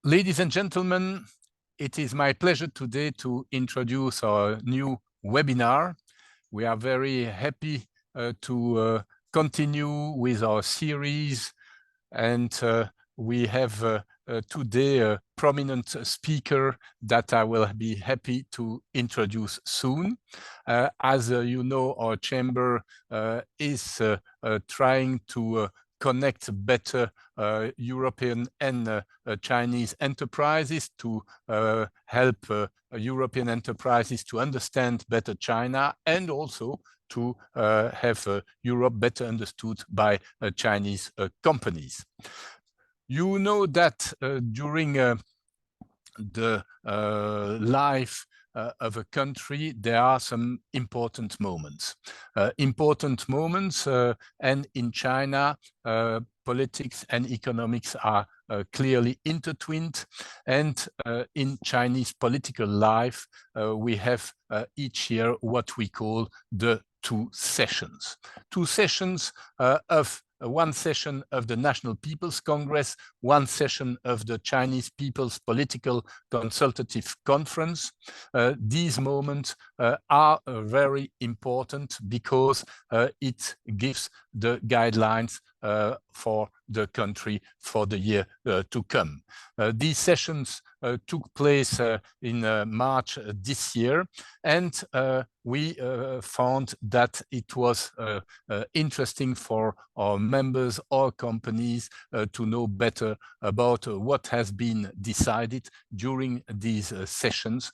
Ladies and gentlemen, it is my pleasure today to introduce our new webinar. We are very happy to continue with our series, and we have today a prominent speaker that I will be happy to introduce soon. As you know, our chamber is trying to connect better European and Chinese enterprises to help European enterprises to understand better China, and also to have Europe better understood by Chinese companies. You know that during the life of a country, there are some important moments. And in China, politics and economics are clearly intertwined. And in Chinese political life, we have each year what we call the two sessions. Two sessions of one session of the National People's Congress, one session of the Chinese People's Political Consultative Conference. These moments are very important because it gives the guidelines for the country for the year to come. These sessions took place in March this year, and we found that it was interesting for our members, our companies, to know better about what has been decided during these sessions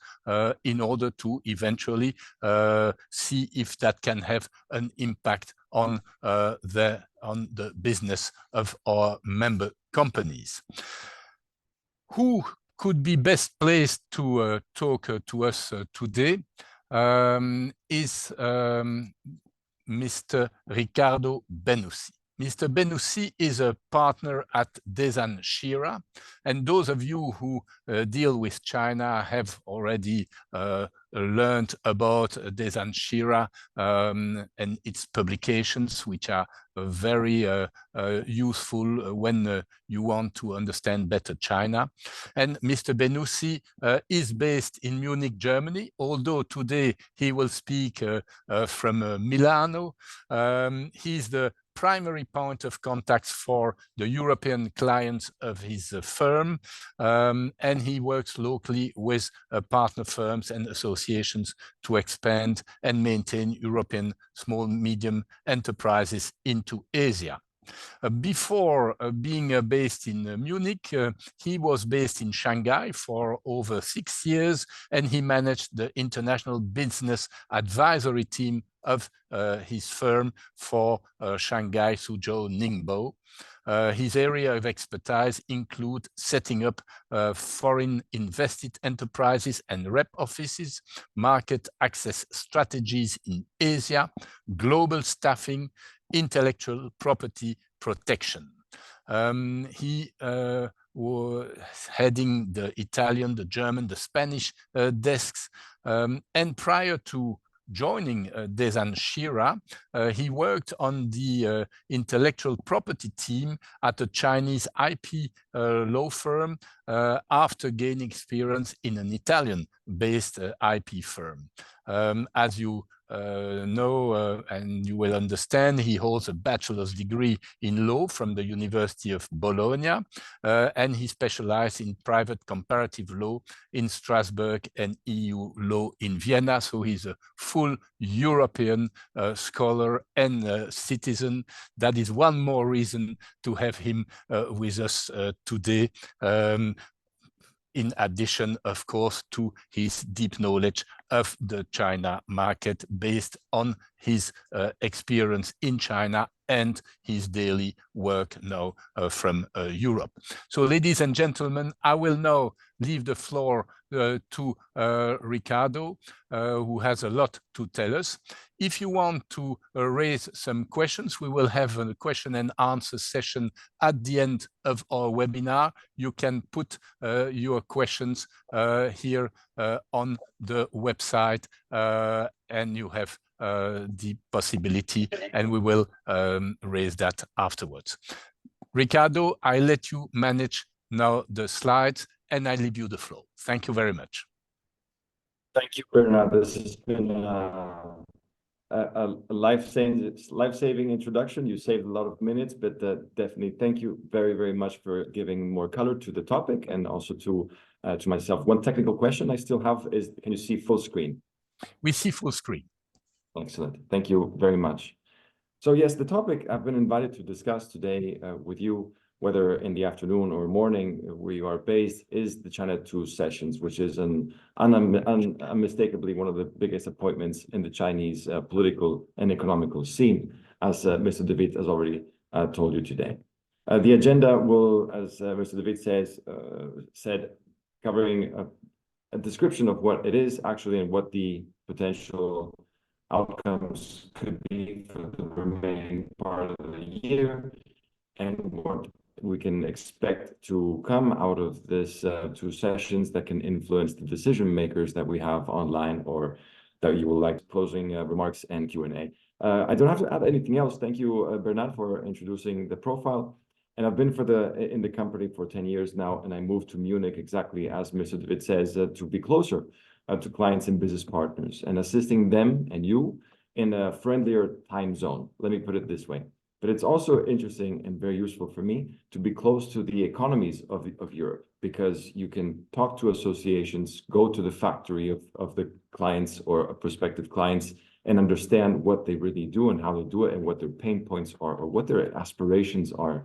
in order to eventually see if that can have an impact on the business of our member companies. Who could be best placed to talk to us today is Mr. Riccardo Benussi. Mr. Benussi is a partner at Dezan Shira, and those of you who deal with China have already learned about Dezan Shira and its publications, which are very useful when you want to understand better China. And Mr. Benussi is based in Munich, Germany, although today he will speak from Milano. He's the primary point of contact for the European clients of his firm, and he works locally with partner firms and associations to expand and maintain European small medium enterprises into Asia. Before being based in Munich, he was based in Shanghai for over 6 years, and he managed the international business advisory team of his firm for Shanghai, Suzhou, Ningbo. His area of expertise include setting up foreign invested enterprises and rep offices, market access strategies in Asia, global staffing, intellectual property protection. He was heading the Italian, the German, the Spanish desks, and prior to joining Dezan Shira, he worked on the intellectual property team at a Chinese IP law firm after gaining experience in an Italian-based IP firm. As you know and you will understand, he holds a bachelor's degree in law from the University of Bologna, and he specialized in private comparative law in Strasbourg and EU law in Vienna. So he's a full European scholar and citizen. That is one more reason to have him with us today. In addition, of course, to his deep knowledge of the China market based on his experience in China and his daily work now from Europe. So, ladies and gentlemen, I will now leave the floor to Riccardo, who has a lot to tell us. If you want to raise some questions, we will have a question and answer session at the end of our webinar. You can put your questions here on the website, and you have the possibility, and we will raise that afterwards. Riccardo, I let you manage now the slides, and I leave you the floor. Thank you very much. Thank you, Bernard. This has been a life-saving introduction. You saved a lot of minutes, but definitely thank you very, very much for giving more color to the topic and also to myself. One technical question I still have is, can you see full screen? We see full screen. Excellent. Thank you very much. So yes, the topic I've been invited to discuss today with you, whether in the afternoon or morning where you are based, is the China 2 sessions, which is unmistakably one of the biggest appointments in the Chinese political and economical scene, as Mr. De Wit has already told you today. The agenda will, as Mr. De Wit said, covering a description of what it is actually and what the potential outcomes could be for the remaining part of the year, and what we can expect to come out of this 2 sessions that can influence the decision makers that we have online or that you will like. Closing remarks and Q&A. I don't have to add anything else. Thank you, Bernard, for introducing the profile. And I've been in the company for 10 years now, and I moved to Munich exactly as Mr. De Wit says, to be closer to clients and business partners and assisting them and you in a friendlier time zone. Let me put it this way. But it's also interesting and very useful for me to be close to the economies of Europe, because you can talk to associations, go to the factory of the clients or prospective clients, and understand what they really do and how they do it and what their pain points are or what their aspirations are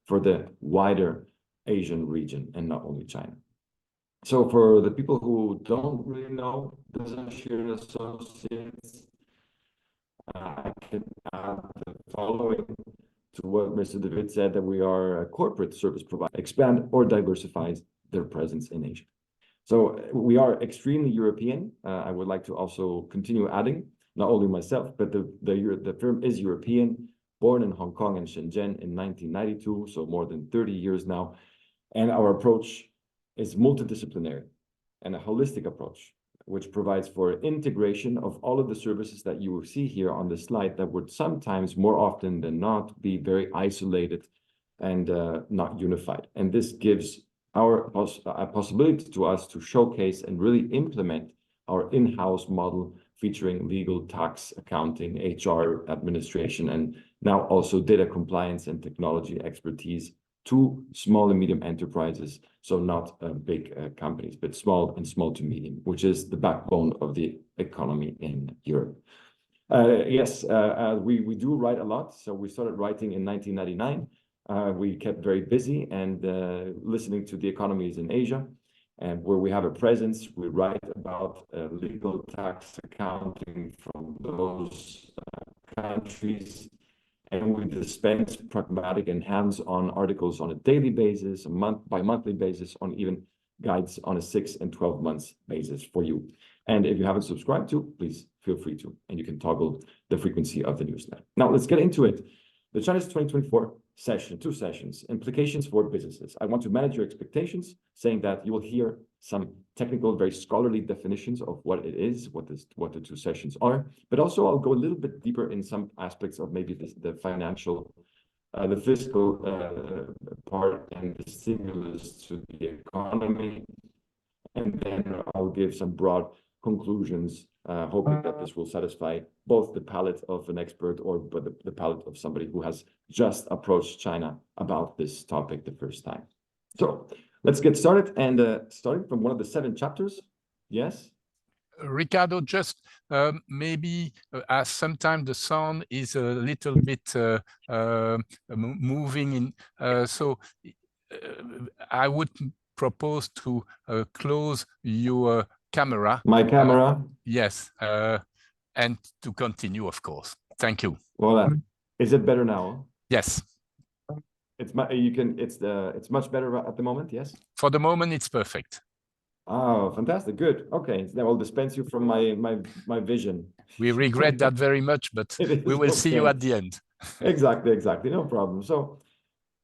for the wider Asian region and not only China. So for the people who don't really know Dezan Shira Associates, I can add the following to what Mr. De Wit said, that we are a corporate service provider, expand or diversify their presence in Asia. So we are extremely European. I would like to also continue adding, not only myself, but the firm is European, born in Hong Kong and Shenzhen in 1992, so more than 30 years now. And our approach is multidisciplinary and a holistic approach, which provides for integration of all of the services that you will see here on the slide that would sometimes, more often than not, be very isolated and not unified. And this gives a possibility to us to showcase and really implement our in-house model featuring legal, tax, accounting, HR, administration, and now also data compliance and technology expertise to small and medium enterprises. So not big companies, but small to medium, which is the backbone of the economy in Europe. Yes, we do write a lot. So we started writing in 1999. We kept very busy and listening to the economies in Asia. And where we have a presence, we write about legal, tax, accounting from those countries. And we dispense pragmatic and hands-on articles on a daily basis, a monthly basis, on even guides on a 6 and 12 months basis for you. And if you haven't subscribed to, please feel free to, and you can toggle the frequency of the newsletter. Now let's get into it. The Chinese 2024 session, 2 sessions, implications for businesses. I want to manage your expectations, saying that you will hear some technical, very scholarly definitions of what it is, what the 2 sessions are, but also I'll go a little bit deeper in some aspects of maybe the financial, the fiscal part and the stimulus to the economy. And then I'll give some broad conclusions, hoping that this will satisfy both the palate of an expert or the palate of somebody who has just approached China about this topic the first time. So let's get started, and starting from one of the 7 chapters. Yes? Riccardo, just maybe as sometimes the sound is a little bit moving in, so I would propose to close your camera. My camera? Yes, and to continue, of course. Thank you. Well, is it better now? Yes. It's much better at the moment, yes? For the moment, it's perfect. Oh, fantastic. Good. Okay. Then I'll dispense you from my vision. We regret that very much, but we will see you at the end. Exactly. No problem. So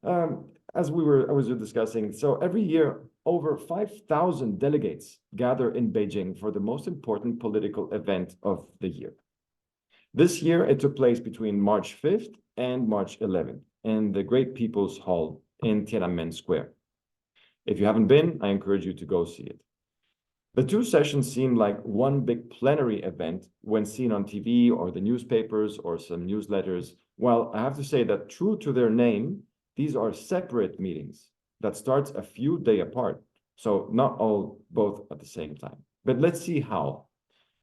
as I was discussing, so every year, over 5,000 delegates gather in Beijing for the most important political event of the year. This year, it took place between March 5th and March 11th in the Great People's Hall in Tiananmen Square. If you haven't been, I encourage you to go see it. The two sessions seem like one big plenary event when seen on TV or the newspapers or some newsletters. Well, I have to say that true to their name, these are separate meetings that starts a few days apart. So not all both at the same time. But let's see how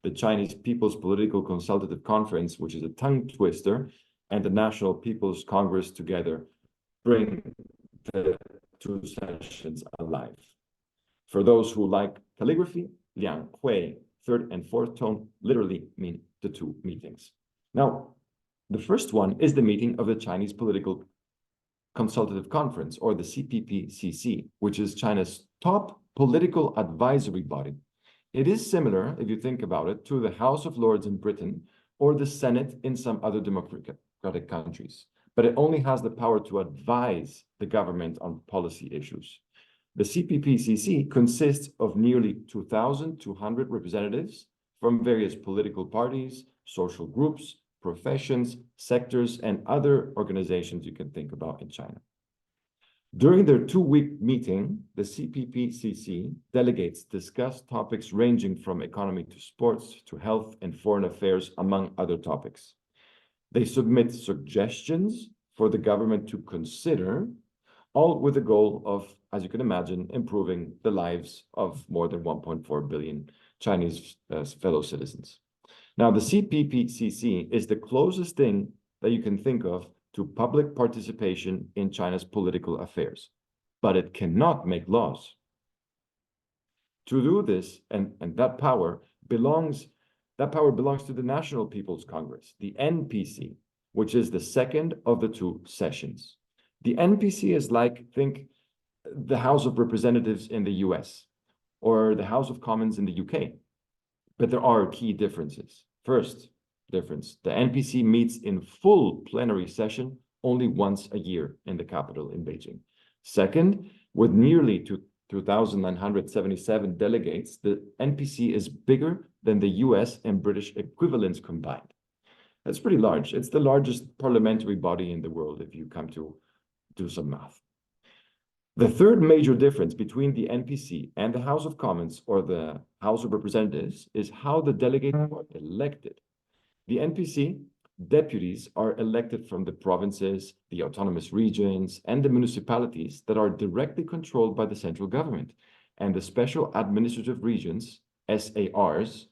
the Chinese People's Political Consultative Conference, which is a tongue twister, and the National People's Congress together bring the two sessions alive. For those who like calligraphy, Liang Hui, third and fourth tone, literally mean the two meetings. Now, the first one is the meeting of the Chinese Political Consultative Conference, or the CPPCC, which is China's top political advisory body. It is similar, if you think about it, to the House of Lords in Britain or the Senate in some other democratic countries, but it only has the power to advise the government on policy issues. The CPPCC consists of nearly 2,200 representatives from various political parties, social groups, professions, sectors, and other organizations you can think about in China. During their two-week meeting, the CPPCC delegates discuss topics ranging from economy to sports to health and foreign affairs, among other topics. They submit suggestions for the government to consider, all with the goal of, as you can imagine, improving the lives of more than 1.4 billion Chinese fellow citizens. Now, the CPPCC is the closest thing that you can think of to public participation in China's political affairs, but it cannot make laws. To do this, and that power belongs to the National People's Congress, the NPC, which is the second of the two sessions. The NPC is like, think, the House of Representatives in the US or the House of Commons in the UK. But there are key differences. First difference, the NPC meets in full plenary session only once a year in the capital in Beijing. Second, with nearly 2,977 delegates, the NPC is bigger than the US and British equivalents combined. That's pretty large. It's the largest parliamentary body in the world if you come to do some math. The third major difference between the NPC and the House of Commons or the House of Representatives is how the delegates are elected. The NPC deputies are elected from the provinces, the autonomous regions, and the municipalities that are directly controlled by the central government, and the special administrative regions, SARs,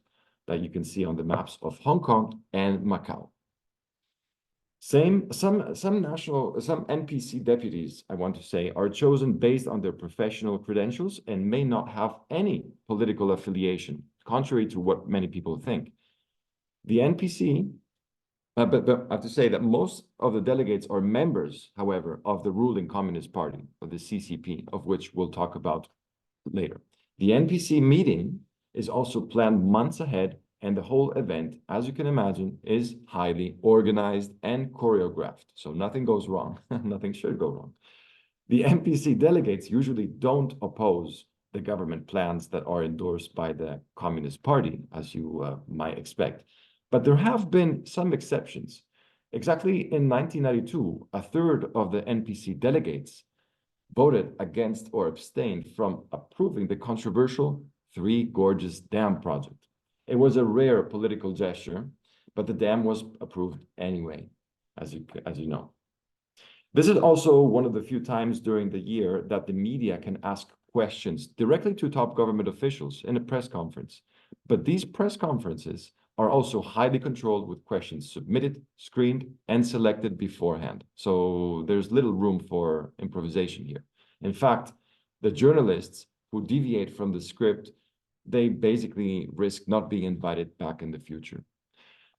that you can see on the maps of Hong Kong and Macau. Some NPC deputies, I want to say, are chosen based on their professional credentials and may not have any political affiliation, contrary to what many people think. The NPC, but I have to say that most of the delegates are members, however, of the ruling Communist Party, of the CCP, of which we'll talk about later. The NPC meeting is also planned months ahead, and the whole event, as you can imagine, is highly organized and choreographed. So nothing goes wrong. Nothing should go wrong. The NPC delegates usually don't oppose the government plans that are endorsed by the Communist Party, as you might expect. But there have been some exceptions. Exactly in 1992, a third of the NPC delegates voted against or abstained from approving the controversial Three Gorges Dam project. It was a rare political gesture, but the dam was approved anyway, as you know. This is also one of the few times during the year that the media can ask questions directly to top government officials in a press conference. But these press conferences are also highly controlled, with questions submitted, screened, and selected beforehand. So there's little room for improvisation here. In fact, the journalists who deviate from the script, they basically risk not being invited back in the future.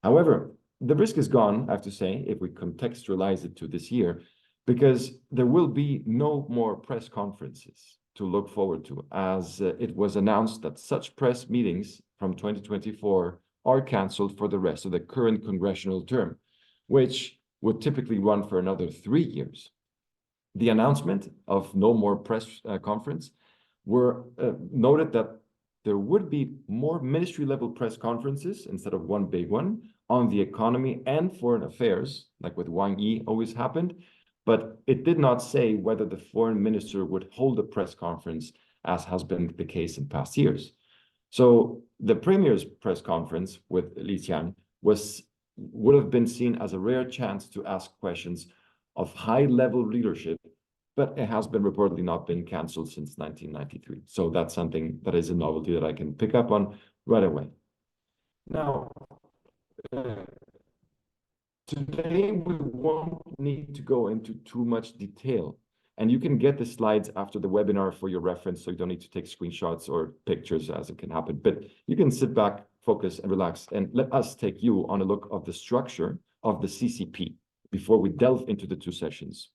However, the risk is gone, I have to say, if we contextualize it to this year, because there will be no more press conferences to look forward to, as it was announced that such press meetings from 2024 are canceled for the rest of the current congressional term, which would typically run for another 3 years. The announcement of no more press conference were noted that there would be more ministry-level press conferences instead of one big one on the economy and foreign affairs, like with Wang Yi always happened, but it did not say whether the foreign minister would hold a press conference, as has been the case in past years. So the premier's press conference with Li Qiang would have been seen as a rare chance to ask questions of high-level leadership, but it has been reportedly not been cancelled since 1993. So that's something that is a novelty that I can pick up on right away. Now, today we won't need to go into too much detail, and you can get the slides after the webinar for your reference, so you don't need to take screenshots or pictures as it can happen, but you can sit back, focus and relax, and let us take you on a look of the structure of the CCP before we delve into the two sessions.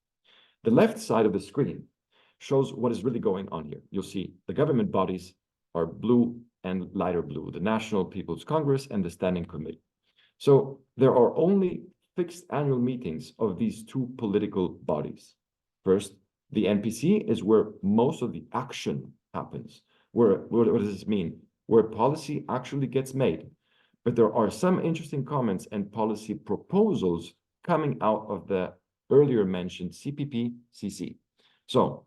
The left side of the screen shows what is really going on here. You'll see the government bodies are blue and lighter blue, the National People's Congress and the Standing Committee. So there are only fixed annual meetings of these two political bodies. First, the NPC is where most of the action happens. What does this mean? Where policy actually gets made. But there are some interesting comments and policy proposals coming out of the earlier mentioned CPP-CC. So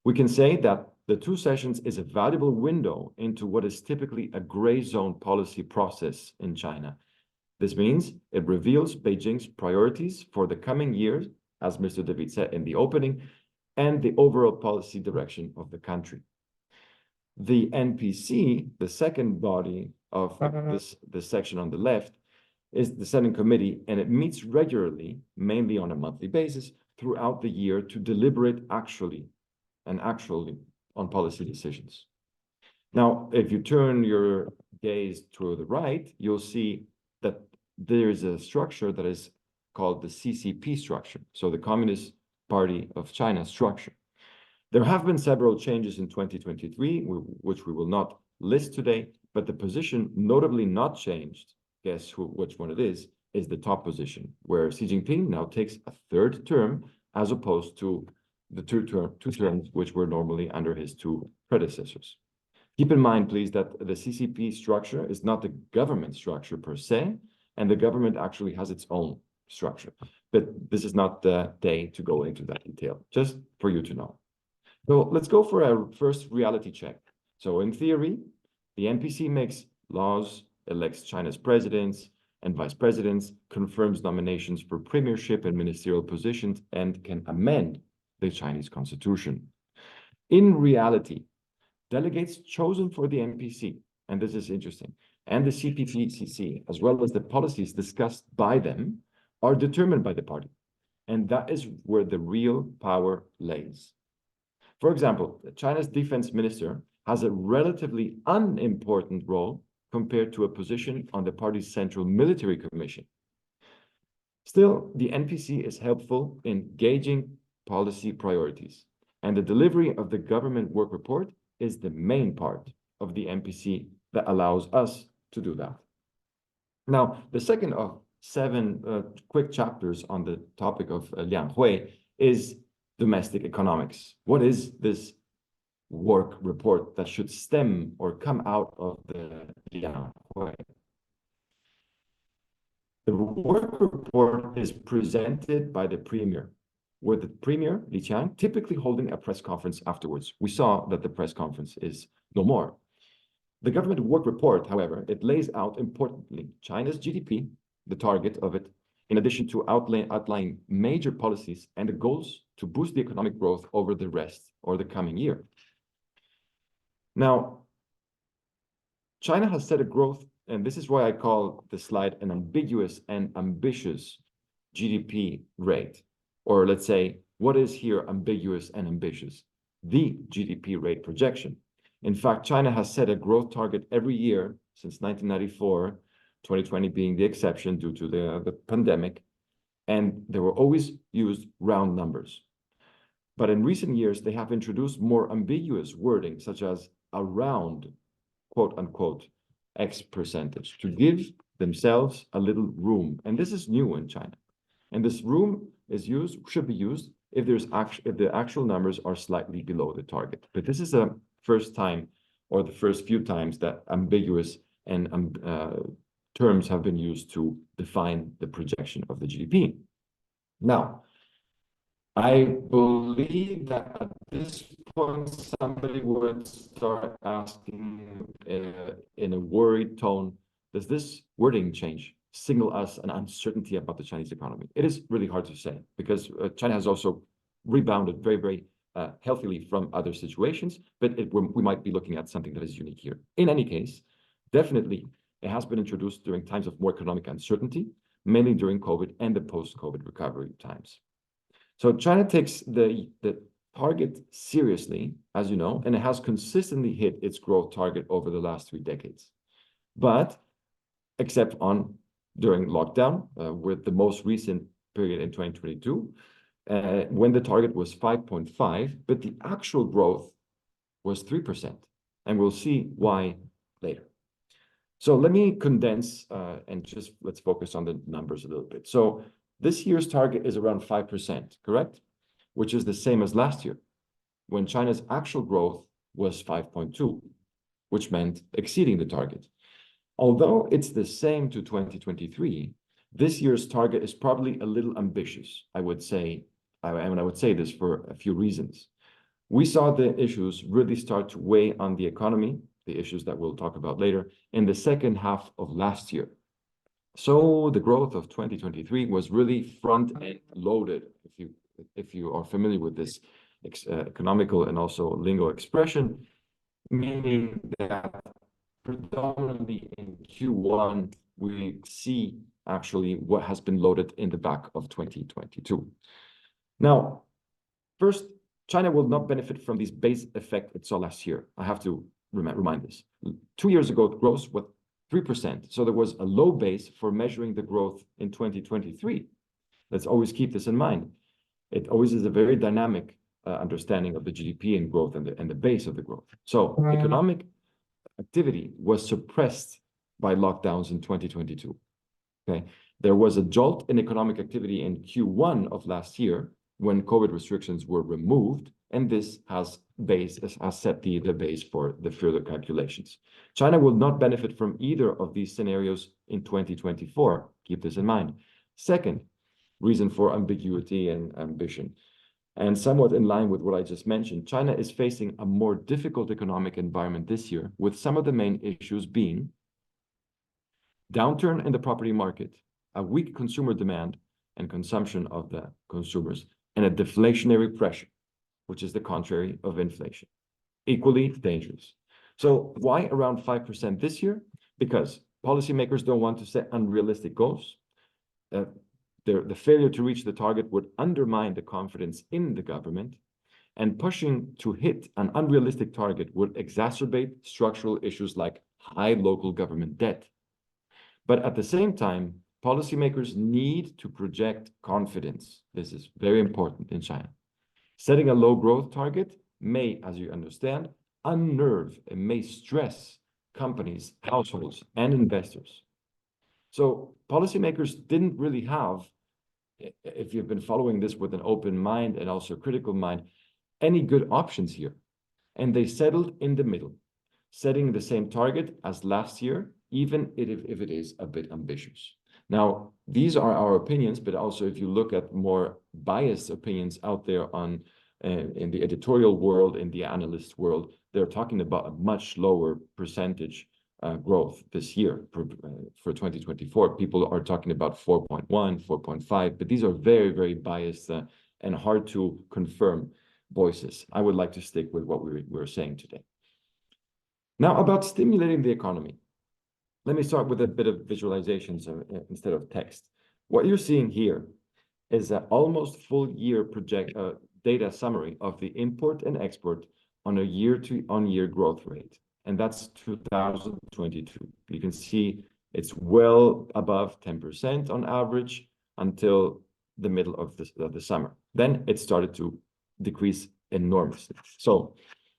we can say that the two sessions is a valuable window into what is typically a gray zone policy process in China. This means it reveals Beijing's priorities for the coming years, as Mr. David said in the opening, and the overall policy direction of the country. The NPC, the second body of this section on the left, is the Standing Committee, and it meets regularly, mainly on a monthly basis, throughout the year to deliberate actually on policy decisions. Now, if you turn your gaze to the right, you'll see that there is a structure that is called the CCP structure, so the Communist Party of China structure. There have been several changes in 2023, which we will not list today, but the position notably not changed, guess which one it is the top position, where Xi Jinping now takes a third term as opposed to the two terms which were normally under his two predecessors. Keep in mind, please, that the CCP structure is not the government structure per se, and the government actually has its own structure. But this is not the day to go into that detail, just for you to know. So let's go for a first reality check. So in theory, the NPC makes laws, elects China's presidents and vice presidents, confirms nominations for premiership and ministerial positions, and can amend the Chinese constitution. In reality, delegates chosen for the NPC, and this is interesting, and the CPP-CC, as well as the policies discussed by them, are determined by the party. And that is where the real power lays. For example, China's defense minister has a relatively unimportant role compared to a position on the party's Central Military Commission. Still, the NPC is helpful in gauging policy priorities, and the delivery of the government work report is the main part of the NPC that allows us to do that. Now, the second of 7 quick chapters on the topic of Liang Hui is domestic economics. What is this work report that should stem or come out of the Liang Hui? The work report is presented by the premier, with the premier, Li Qiang, typically holding a press conference afterwards. We saw that the press conference is no more. The government work report, however, it lays out importantly China's GDP, the target of it, in addition to outlining major policies and the goals to boost the economic growth over the rest or the coming year. Now, China has set a growth, and this is why I call the slide an ambiguous and ambitious GDP rate. Or let's say, what is here ambiguous and ambitious? The GDP rate projection. In fact, China has set a growth target every year since 1994, 2020 being the exception due to the pandemic, and they were always used round numbers. But in recent years, they have introduced more ambiguous wording, such as around, quote unquote, X percentage, to give themselves a little room. And this is new in China. And this room should be used if the actual numbers are slightly below the target. But this is the first time, or the first few times, that ambiguous and terms have been used to define the projection of the GDP. Now, I believe that at this point, somebody would start asking in a worried tone, does this wording change signal us an uncertainty about the Chinese economy? It is really hard to say because China has also rebounded very, very healthily from other situations, but we might be looking at something that is unique here. In any case, definitely, it has been introduced during times of more economic uncertainty, mainly during COVID and the post-COVID recovery times. So China takes the target seriously, as you know, and it has consistently hit its growth target over the last 3 decades. But except during lockdown, with the most recent period in 2022, when the target was 5.5, but the actual growth was 3%. And we'll see why later. So let me condense and just let's focus on the numbers a little bit. So this year's target is around 5%, correct? Which is the same as last year, when China's actual growth was 5.2, which meant exceeding the target. Although it's the same to 2023, this year's target is probably a little ambitious, I would say. And I would say this for a few reasons. We saw the issues really start to weigh on the economy, the issues that we'll talk about later, in the second half of last year. So the growth of 2023 was really front-end loaded, if you are familiar with this economical and also lingo expression, meaning that predominantly in Q1, we see actually what has been loaded in the back of 2022. Now, first, China will not benefit from this base effect it saw last year. I have to remind this. 2 years ago, the growth was 3%. So there was a low base for measuring the growth in 2023. Let's always keep this in mind. It always is a very dynamic understanding of the GDP and growth and the base of the growth. So economic activity was suppressed by lockdowns in 2022. Okay, there was a jolt in economic activity in Q1 of last year when COVID restrictions were removed, and this has set the base for the further calculations. China will not benefit from either of these scenarios in 2024. Keep this in mind. Second reason for ambiguity and ambition, and somewhat in line with what I just mentioned, China is facing a more difficult economic environment this year, with some of the main issues being downturn in the property market, a weak consumer demand and consumption of the consumers, and a deflationary pressure, which is the contrary of inflation. Equally dangerous. So why around 5% this year? Because policymakers don't want to set unrealistic goals. The failure to reach the target would undermine the confidence in the government, and pushing to hit an unrealistic target would exacerbate structural issues like high local government debt. But at the same time, policymakers need to project confidence. This is very important in China. Setting a low growth target may, as you understand, unnerve and may stress companies, households, and investors. So policymakers didn't really have, if you've been following this with an open mind and also a critical mind, any good options here. And they settled in the middle, setting the same target as last year, even if it is a bit ambitious. Now, these are our opinions, but also if you look at more biased opinions out there in the editorial world, in the analyst world, they're talking about a much lower percentage growth this year for 2024. People are talking about 4.1, 4.5, but these are very, very biased and hard to confirm voices. I would like to stick with what we're saying today. Now, about stimulating the economy. Let me start with a bit of visualizations instead of text. What you're seeing here is an almost full year data summary of the import and export on a year-to-year growth rate. And that's 2022. You can see it's well above 10% on average until the middle of the summer. Then it started to decrease enormously. So,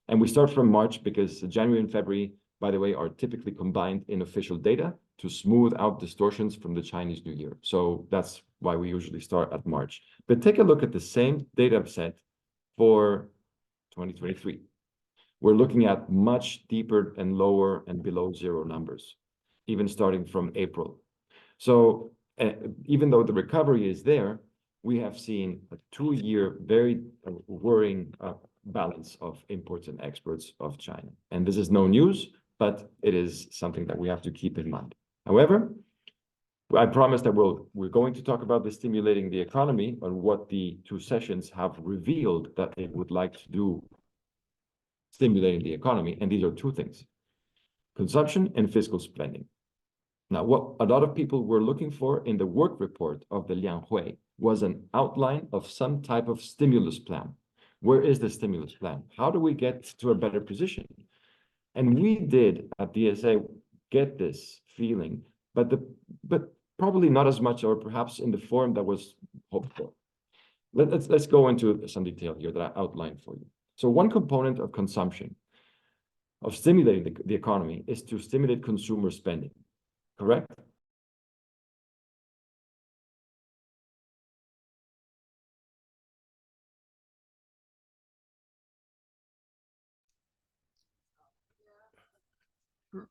and we start from March because January and February, by the way, are typically combined in official data to smooth out distortions from the Chinese New Year. So that's why we usually start at March. But take a look at the same data set for 2023. We're looking at much deeper and lower and below zero numbers, even starting from April. So even though the recovery is there, we have seen a 2-year very worrying balance of imports and exports of China. And this is no news, but it is something that we have to keep in mind. However, I promise that we're going to talk about the stimulating the economy and what the 2 sessions have revealed that they would like to do stimulating the economy. And these are 2 things: consumption and fiscal spending. Now, what a lot of people were looking for in the work report of the Lianhui was an outline of some type of stimulus plan. Where is the stimulus plan? How do we get to a better position? And we did at DSA get this feeling, but probably not as much, or perhaps in the form that was hoped for. Let's go into some detail here that I outlined for you. So one component of consumption, of stimulating the economy, is to stimulate consumer spending, correct?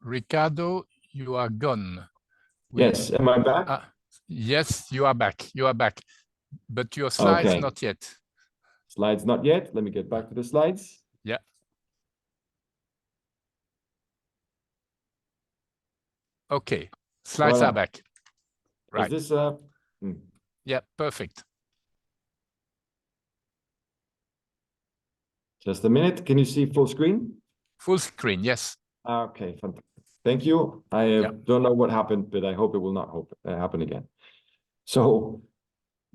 Riccardo, you are gone. Yes, am I back? Yes, you are back. You are back. But your slides not yet. Slides not yet. Let me get back to the slides. Yeah. Okay. Slides are back. Right. Is this Yeah, perfect. Just a minute. Can you see full screen? Full screen, yes. Okay, fantastic. Thank you. I don't know what happened, but I hope it will not happen again. So,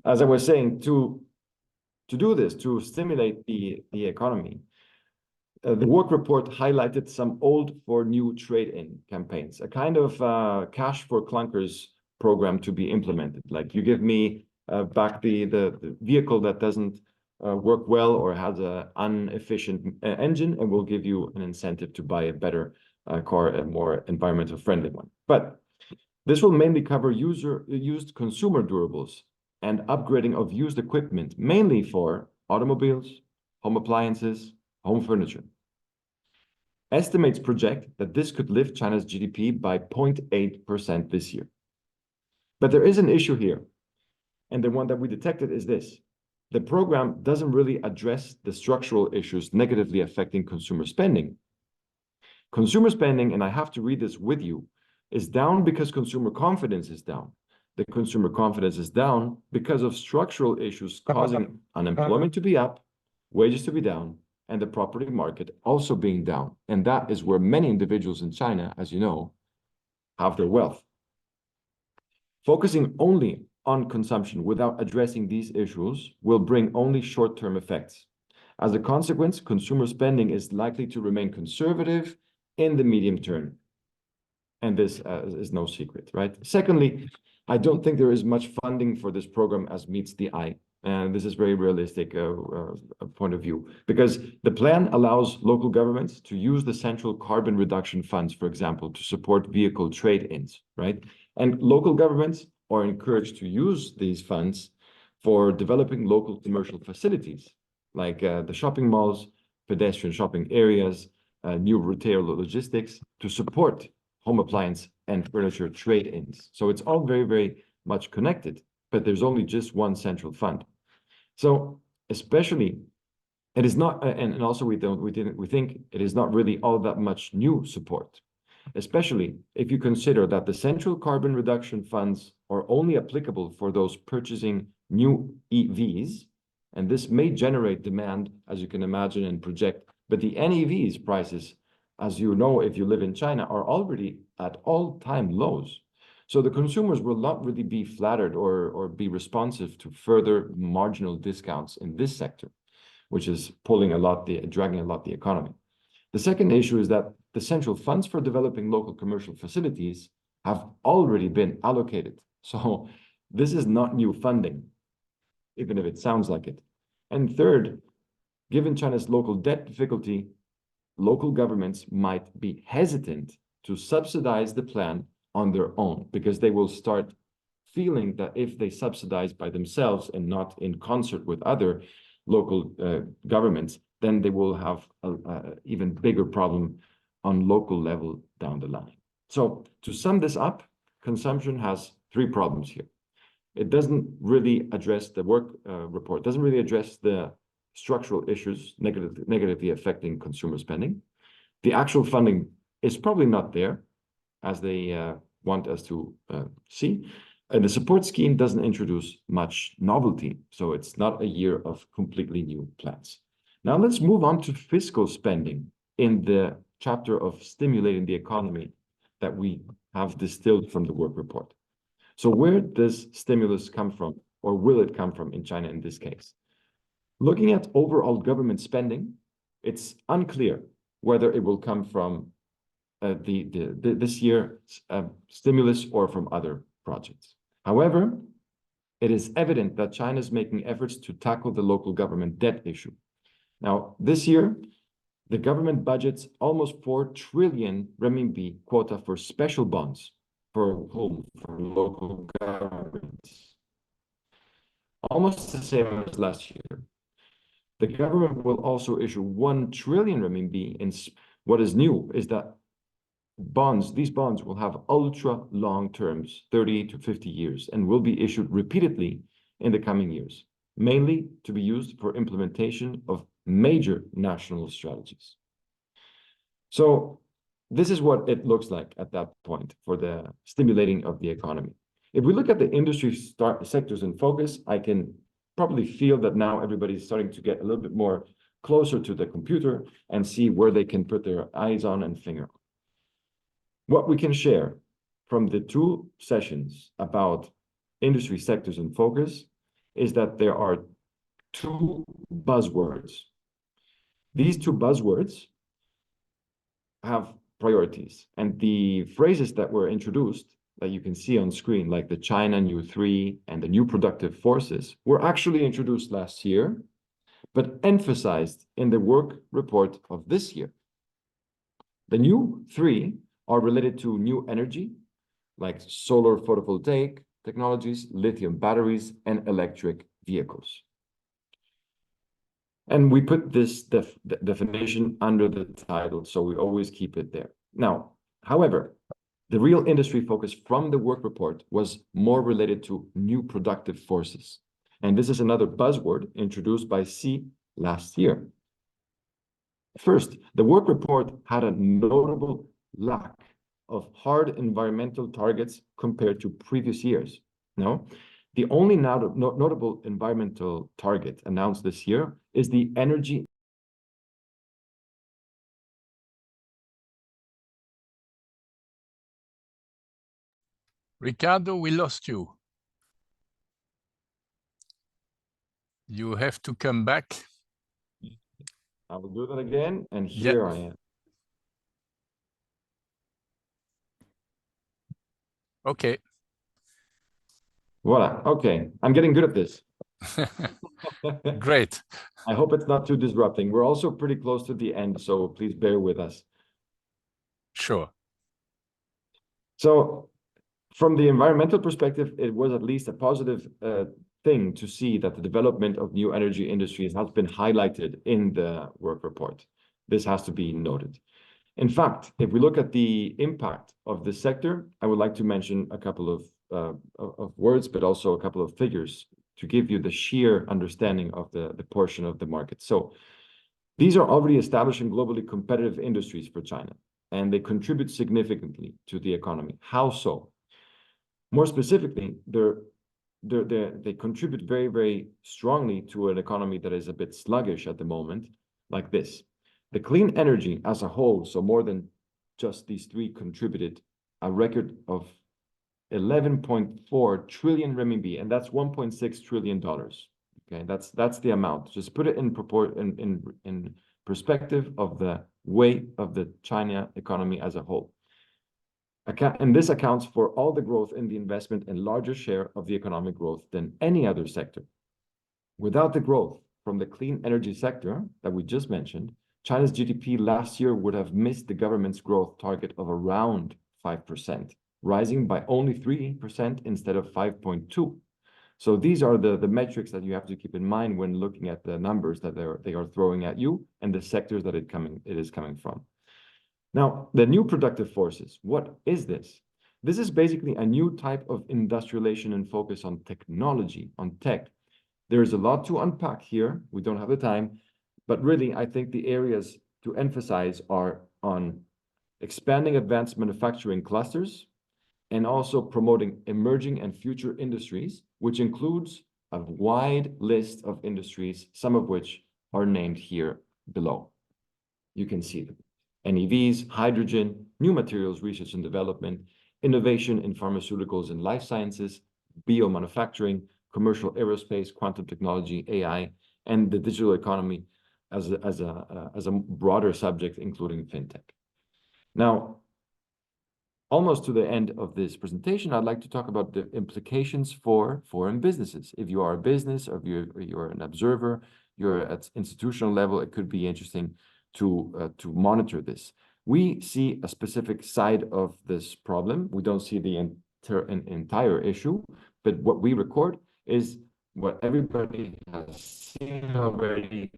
as I was saying, to do this, to stimulate the economy, the work report highlighted some old for new trade-in campaigns, a kind of cash for clunkers program to be implemented. Like, you give me back the vehicle that doesn't work well or has an inefficient engine, and we'll give you an incentive to buy a better car, a more environmental friendly one. But this will mainly cover used consumer durables and upgrading of used equipment, mainly for automobiles, home appliances, home furniture. Estimates project that this could lift China's GDP by 0.8% this year. But there is an issue here, and the one that we detected is this. The program doesn't really address the structural issues negatively affecting consumer spending. Consumer spending, and I have to read this with you, is down because consumer confidence is down. The consumer confidence is down because of structural issues causing unemployment to be up, wages to be down, and the property market also being down. And that is where many individuals in China, as you know, have their wealth. Focusing only on consumption without addressing these issues will bring only short-term effects. As a consequence, consumer spending is likely to remain conservative in the medium term. And this is no secret, right? Secondly, I don't think there is much funding for this program as meets the eye. And this is very realistic point of view, because the plan allows local governments to use the central carbon reduction funds, for example, to support vehicle trade-ins, right? And local governments are encouraged to use these funds for developing local commercial facilities, like the shopping malls, pedestrian shopping areas, new retail logistics, to support home appliance and furniture trade-ins. So it's all very, very much connected, but there's only just one central fund. So especially, it is not, and also we think it is not really all that much new support, especially if you consider that the central carbon reduction funds are only applicable for those purchasing new EVs, and this may generate demand, as you can imagine and project, but the NEVs prices, as you know, if you live in China, are already at all-time lows. So the consumers will not really be flattered or be responsive to further marginal discounts in this sector, which is dragging a lot the economy. The second issue is that the central funds for developing local commercial facilities have already been allocated. So this is not new funding, even if it sounds like it. And third, given China's local debt difficulty, local governments might be hesitant to subsidize the plan on their own, because they will start feeling that if they subsidize by themselves and not in concert with other local governments, then they will have an even bigger problem on local level down the line. So to sum this up, consumption has 3 problems here. It doesn't really address the work report, doesn't really address the structural issues negatively affecting consumer spending. The actual funding is probably not there as they want us to see. And the support scheme doesn't introduce much novelty. So it's not a year of completely new plans. Now let's move on to fiscal spending in the chapter of stimulating the economy that we have distilled from the work report. So where does stimulus come from, or will it come from in China in this case? Looking at overall government spending, it's unclear whether it will come from this year's stimulus or from other projects. However, it is evident that China is making efforts to tackle the local government debt issue. Now, this year, the government budgets almost 4 trillion renminbi quota for special bonds for home, for local governments. Almost the same as last year. The government will also issue 1 trillion renminbi in. What is new is that these bonds will have ultra long terms, 30 to 50 years, and will be issued repeatedly in the coming years, mainly to be used for implementation of major national strategies. So this is what it looks like at that point for the stimulating of the economy. If we look at the industry sectors in focus, I can probably feel that now everybody's starting to get a little bit more closer to the computer and see where they can put their eyes on and finger on. What we can share from the 2 sessions about industry sectors in focus is that there are 2 buzzwords. These 2 buzzwords have priorities, and the phrases that were introduced that you can see on screen, like the China New 3 and the new productive forces, were actually introduced last year, but emphasized in the work report of this year. The new 3 are related to new energy, like solar photovoltaic technologies, lithium batteries, and electric vehicles. And we put this definition under the title, so we always keep it there. Now, however, the real industry focus from the work report was more related to new productive forces. And this is another buzzword introduced by Xi last year. First, the work report had a notable lack of hard environmental targets compared to previous years. No, the only notable environmental target announced this year is the energy. Riccardo, we lost you. You have to come back. I will do that again, and here I am. Okay. Voila. Okay, I'm getting good at this. Great. I hope it's not too disrupting. We're also pretty close to the end, so please bear with us. Sure. So from the environmental perspective, it was at least a positive thing to see that the development of new energy industries has been highlighted in the work report. This has to be noted. In fact, if we look at the impact of this sector, I would like to mention a couple of words, but also a couple of figures to give you the sheer understanding of the portion of the market. So these are already established and globally competitive industries for China, and they contribute significantly to the economy. How so? More specifically, they contribute very, very strongly to an economy that is a bit sluggish at the moment, like this. The clean energy as a whole, so more than just these 3, contributed a record of 11.4 trillion renminbi, and that's $1.6 trillion. Okay, that's the amount. Just put it in perspective of the weight of the China economy as a whole. And this accounts for all the growth in the investment and larger share of the economic growth than any other sector. Without the growth from the clean energy sector that we just mentioned, China's GDP last year would have missed the government's growth target of around 5%, rising by only 3% instead of 5.2%. So these are the metrics that you have to keep in mind when looking at the numbers that they are throwing at you and the sectors that it is coming from. Now, the new productive forces, what is this? This is basically a new type of industrialization and focus on technology, on tech. There is a lot to unpack here. We don't have the time, but really, I think the areas to emphasize are on expanding advanced manufacturing clusters and also promoting emerging and future industries, which includes a wide list of industries, some of which are named here below. You can see them. NEVs, hydrogen, new materials research and development, innovation in pharmaceuticals and life sciences, biomanufacturing, commercial aerospace, quantum technology, AI, and the digital economy as a broader subject, including fintech. Now, almost to the end of this presentation, I'd like to talk about the implications for foreign businesses. If you are a business or if you're an observer, you're at institutional level, it could be interesting to monitor this. We see a specific side of this problem. We don't see the entire issue, but what we record is what everybody has seen already,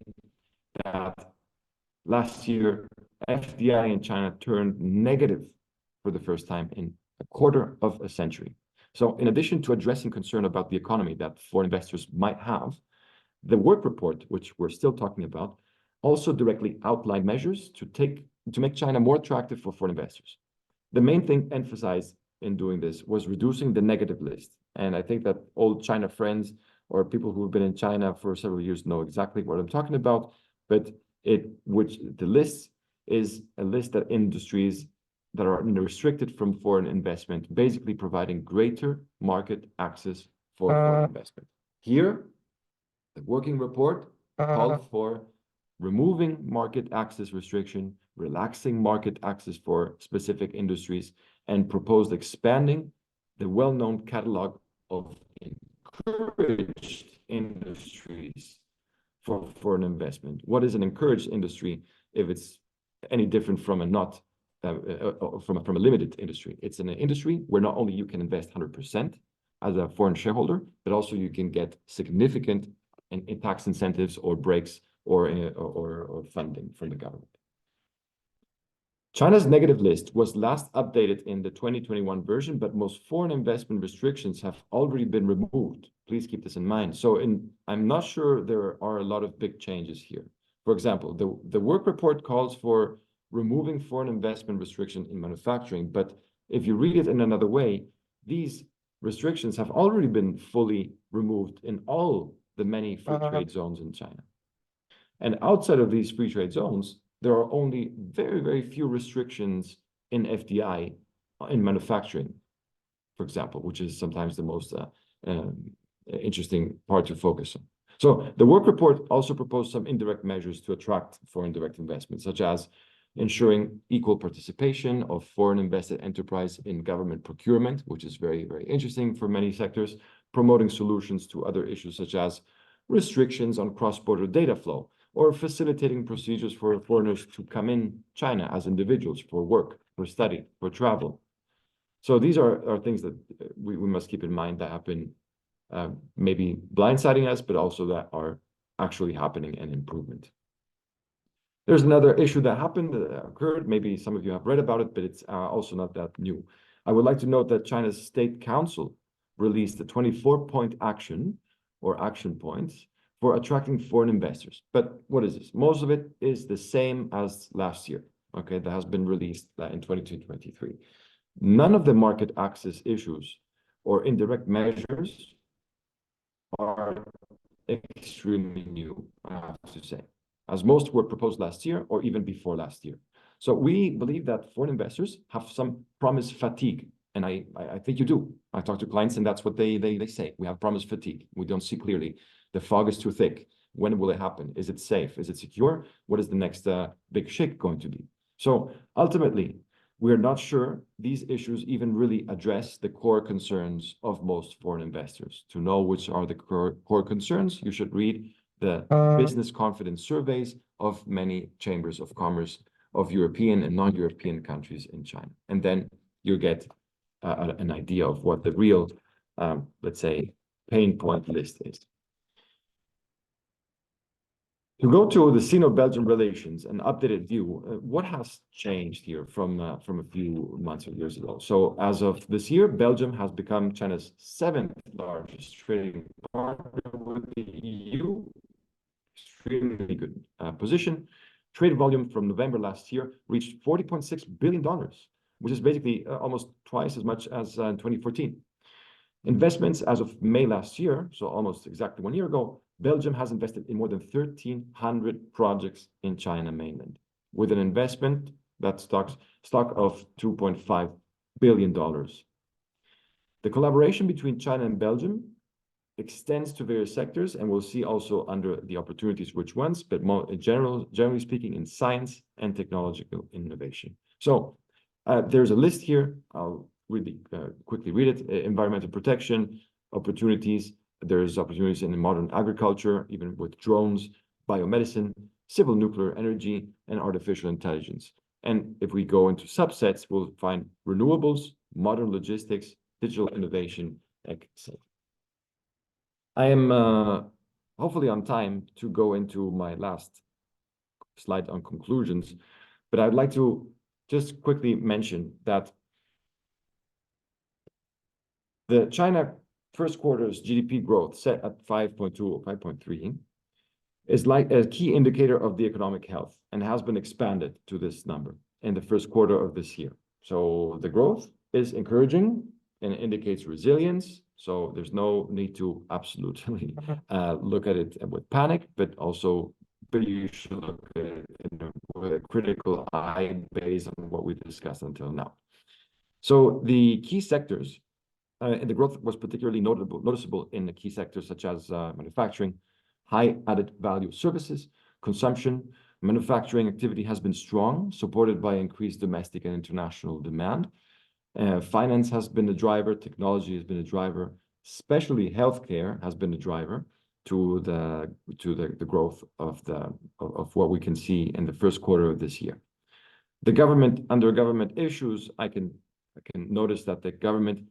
that last year, FDI in China turned negative for the first time in a quarter of a century. So in addition to addressing concern about the economy that foreign investors might have, the work report, which we're still talking about, also directly outlined measures to make China more attractive for foreign investors. The main thing emphasized in doing this was reducing the negative list. And I think that old China friends or people who have been in China for several years know exactly what I'm talking about, but the list is a list of industries that are restricted from foreign investment, basically providing greater market access for foreign investment. Here, the working report called for removing market access restriction, relaxing market access for specific industries, and proposed expanding the well-known catalog of encouraged industries for foreign investment. What is an encouraged industry if it's any different from a not from a limited industry? It's an industry where not only you can invest 100% as a foreign shareholder, but also you can get significant in tax incentives or breaks or funding from the government. China's negative list was last updated in the 2021 version, but most foreign investment restrictions have already been removed. Please keep this in mind. So I'm not sure there are a lot of big changes here. For example, the work report calls for removing foreign investment restriction in manufacturing, but if you read it in another way, these restrictions have already been fully removed in all the many free trade zones in China. And outside of these free trade zones, there are only very, very few restrictions in FDI in manufacturing, for example, which is sometimes the most interesting part to focus on. So the work report also proposed some indirect measures to attract foreign direct investment, such as ensuring equal participation of foreign invested enterprise in government procurement, which is very, very interesting for many sectors, promoting solutions to other issues such as restrictions on cross-border data flow, or facilitating procedures for foreigners to come in China as individuals for work, for study, for travel. So these are things that we must keep in mind that have been maybe blindsiding us, but also that are actually happening and improvement. There's another issue that happened, that occurred. Maybe some of you have read about it, but it's also not that new. I would like to note that China's State Council released a 24-point action or action points for attracting foreign investors. But what is this? Most of it is the same as last year, okay, that has been released in 2022-23. None of the market access issues or indirect measures are extremely new, I have to say, as most were proposed last year or even before last year. So we believe that foreign investors have some promise fatigue, and I think you do. I talk to clients and that's what they say. We have promise fatigue. We don't see clearly. The fog is too thick. When will it happen? Is it safe? Is it secure? What is the next big shake going to be? So ultimately, we are not sure these issues even really address the core concerns of most foreign investors. To know which are the core concerns, you should read the business confidence surveys of many chambers of commerce of European and non-European countries in China. And then you get an idea of what the real, let's say, pain point list is. To go to the Sino-Belgian relations, an updated view, what has changed here from a few months or years ago? So as of this year, Belgium has become China's 7th largest trading partner with the EU. Extremely good position. Trade volume from November last year reached $40.6 billion, which is basically almost twice as much as in 2014. Investments as of May last year, so almost exactly 1 year ago, Belgium has invested in more than 1,300 projects in China mainland, with an investment that stock of $2.5 billion. The collaboration between China and Belgium extends to various sectors, and we'll see also under the opportunities which ones, but more generally speaking, in science and technological innovation. So there's a list here. I'll really quickly read it. Environmental protection, opportunities. There's opportunities in modern agriculture, even with drones, biomedicine, civil nuclear energy, and artificial intelligence. And if we go into subsets, we'll find renewables, modern logistics, digital innovation, etc. I am hopefully on time to go into my last slide on conclusions, but I'd like to just quickly mention that the China first quarter's GDP growth set at 5.2 or 5.3 is like a key indicator of the economic health and has been expanded to this number in the first quarter of this year. So the growth is encouraging and indicates resilience. So there's no need to absolutely look at it with panic, but you should look at it with a critical eye based on what we discussed until now. So the key sectors, and the growth was particularly noticeable in the key sectors such as manufacturing, high added value services, consumption. Manufacturing activity has been strong, supported by increased domestic and international demand. Finance has been a driver, technology has been a driver, especially healthcare has been a driver to the growth of what we can see in the first quarter of this year. The government, under government issues, I can notice that the government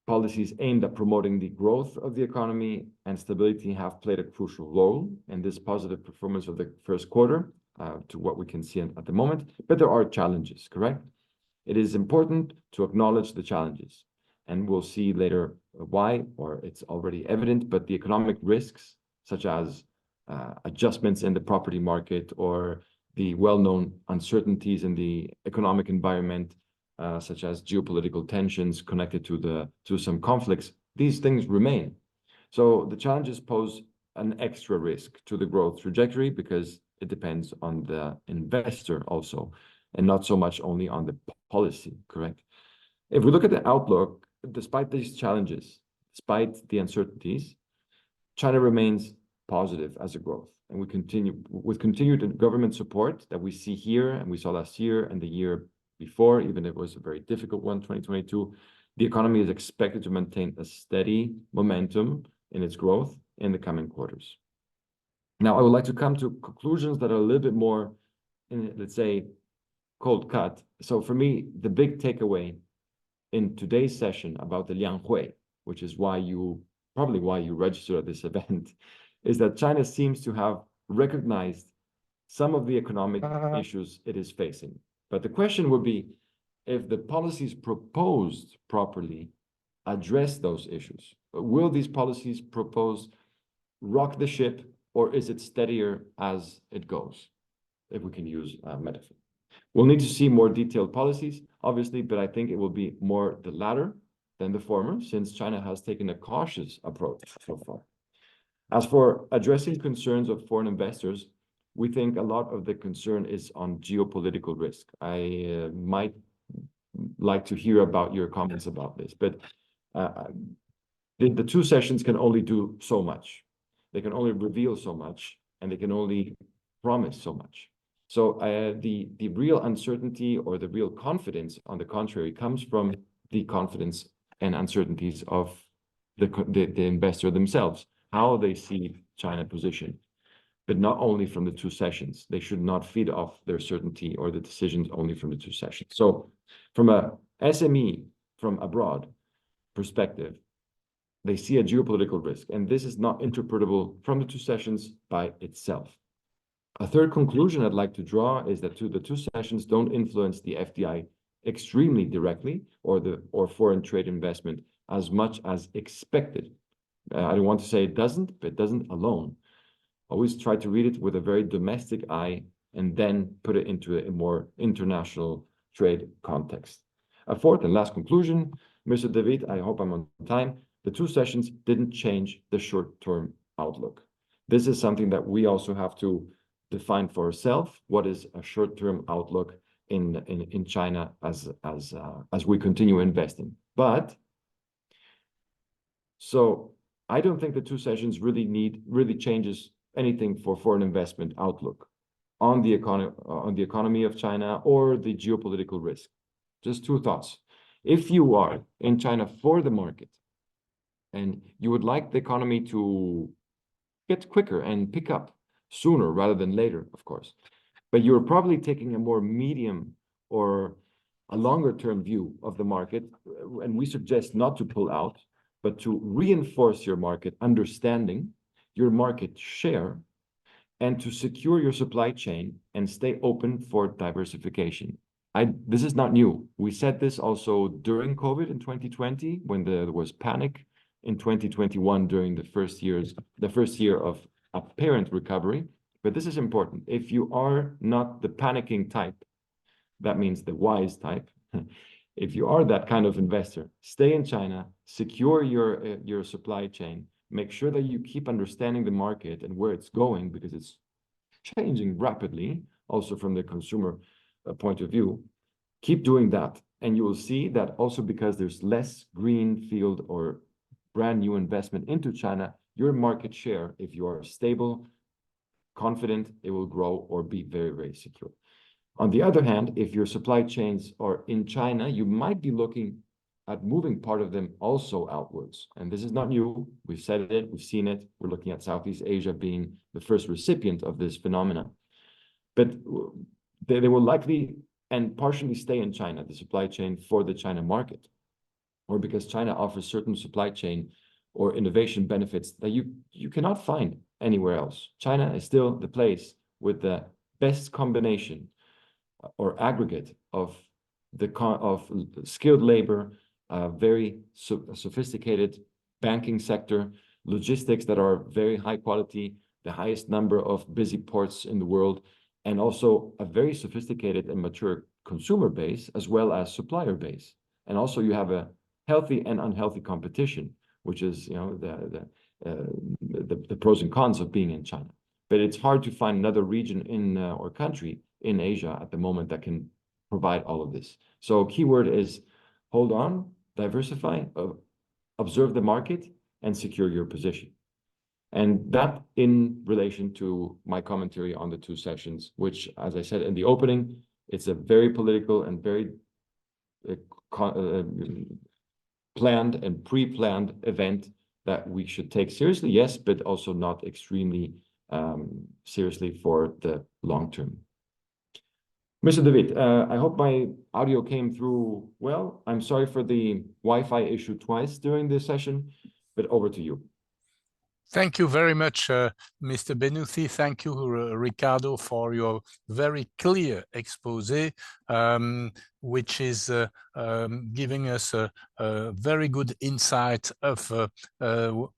policies aimed at promoting the growth of the economy and stability have played a crucial role in this positive performance of the first quarter to what we can see at the moment. But there are challenges, correct? It is important to acknowledge the challenges, and we'll see later why, or it's already evident, but the economic risks, such as adjustments in the property market or the well-known uncertainties in the economic environment, such as geopolitical tensions connected to some conflicts, these things remain. So the challenges pose an extra risk to the growth trajectory because it depends on the investor also, and not so much only on the policy, correct? If we look at the outlook, despite these challenges, despite the uncertainties, China remains positive as a growth. And we continue with continued government support that we see here and we saw last year and the year before, even if it was a very difficult one, 2022, the economy is expected to maintain a steady momentum in its growth in the coming quarters. Now, I would like to come to conclusions that are a little bit more, let's say, cold cut. So for me, the big takeaway in today's session about the Lianghui, which is probably why you registered at this event, is that China seems to have recognized some of the economic issues it is facing. But the question would be, if the policies proposed properly address those issues, will these policies proposed rock the ship, or is it steadier as it goes, if we can use a metaphor? We'll need to see more detailed policies, obviously, but I think it will be more the latter than the former, since China has taken a cautious approach so far. As for addressing concerns of foreign investors, we think a lot of the concern is on geopolitical risk. I might like to hear about your comments about this, but the two sessions can only do so much. They can only reveal so much, and they can only promise so much. So the real uncertainty or the real confidence, on the contrary, comes from the confidence and uncertainties of the investor themselves, how they see China positioned, but not only from the two sessions. They should not feed off their certainty or the decisions only from the two sessions. So from a SME from abroad perspective, they see a geopolitical risk, and this is not interpretable from the two sessions by itself. A third conclusion I'd like to draw is that the two sessions don't influence the FDI extremely directly or foreign trade investment as much as expected. I don't want to say it doesn't, but it doesn't alone. Always try to read it with a very domestic eye and then put it into a more international trade context. A fourth and last conclusion, Mr. David, I hope I'm on time. The two sessions didn't change the short-term outlook. This is something that we also have to define for ourselves. What is a short-term outlook in China as we continue investing? But so I don't think the two sessions really changes anything for foreign investment outlook on the economy of China or the geopolitical risk. Just two thoughts. If you are in China for the market and you would like the economy to get quicker and pick up sooner rather than later, of course, but you're probably taking a more medium or a longer term view of the market, and we suggest not to pull out, but to reinforce your market understanding, your market share, and to secure your supply chain and stay open for diversification. This is not new. We said this also during COVID in 2020, when there was panic, in 2021 during the first year of apparent recovery. But this is important. If you are not the panicking type, that means the wise type. If you are that kind of investor, stay in China, secure your supply chain, make sure that you keep understanding the market and where it's going, because it's changing rapidly, also from the consumer point of view. Keep doing that, and you will see that also because there's less greenfield or brand new investment into China, your market share, if you are stable, confident, it will grow or be very, very secure. On the other hand, if your supply chains are in China, you might be looking at moving part of them also outwards. And this is not new. We've said it, we've seen it. We're looking at Southeast Asia being the first recipient of this phenomenon. But they will likely and partially stay in China, the supply chain for the China market, or because China offers certain supply chain or innovation benefits that you cannot find anywhere else. China is still the place with the best combination or aggregate of skilled labor, very sophisticated banking sector, logistics that are very high quality, the highest number of busy ports in the world, and also a very sophisticated and mature consumer base as well as supplier base. And also you have a healthy and unhealthy competition, which is the pros and cons of being in China. But it's hard to find another region or country in Asia at the moment that can provide all of this. So keyword is hold on, diversify, observe the market, and secure your position. And that in relation to my commentary on the two sessions, which, as I said in the opening, it's a very political and very planned and pre-planned event that we should take seriously, yes, but also not extremely seriously for the long term. Mr. David, I hope my audio came through well. I'm sorry for the Wi-Fi issue twice during this session, but over to you. Thank you very much, Mr. Benussi. Thank you, Riccardo, for your very clear expose, which is giving us a very good insight of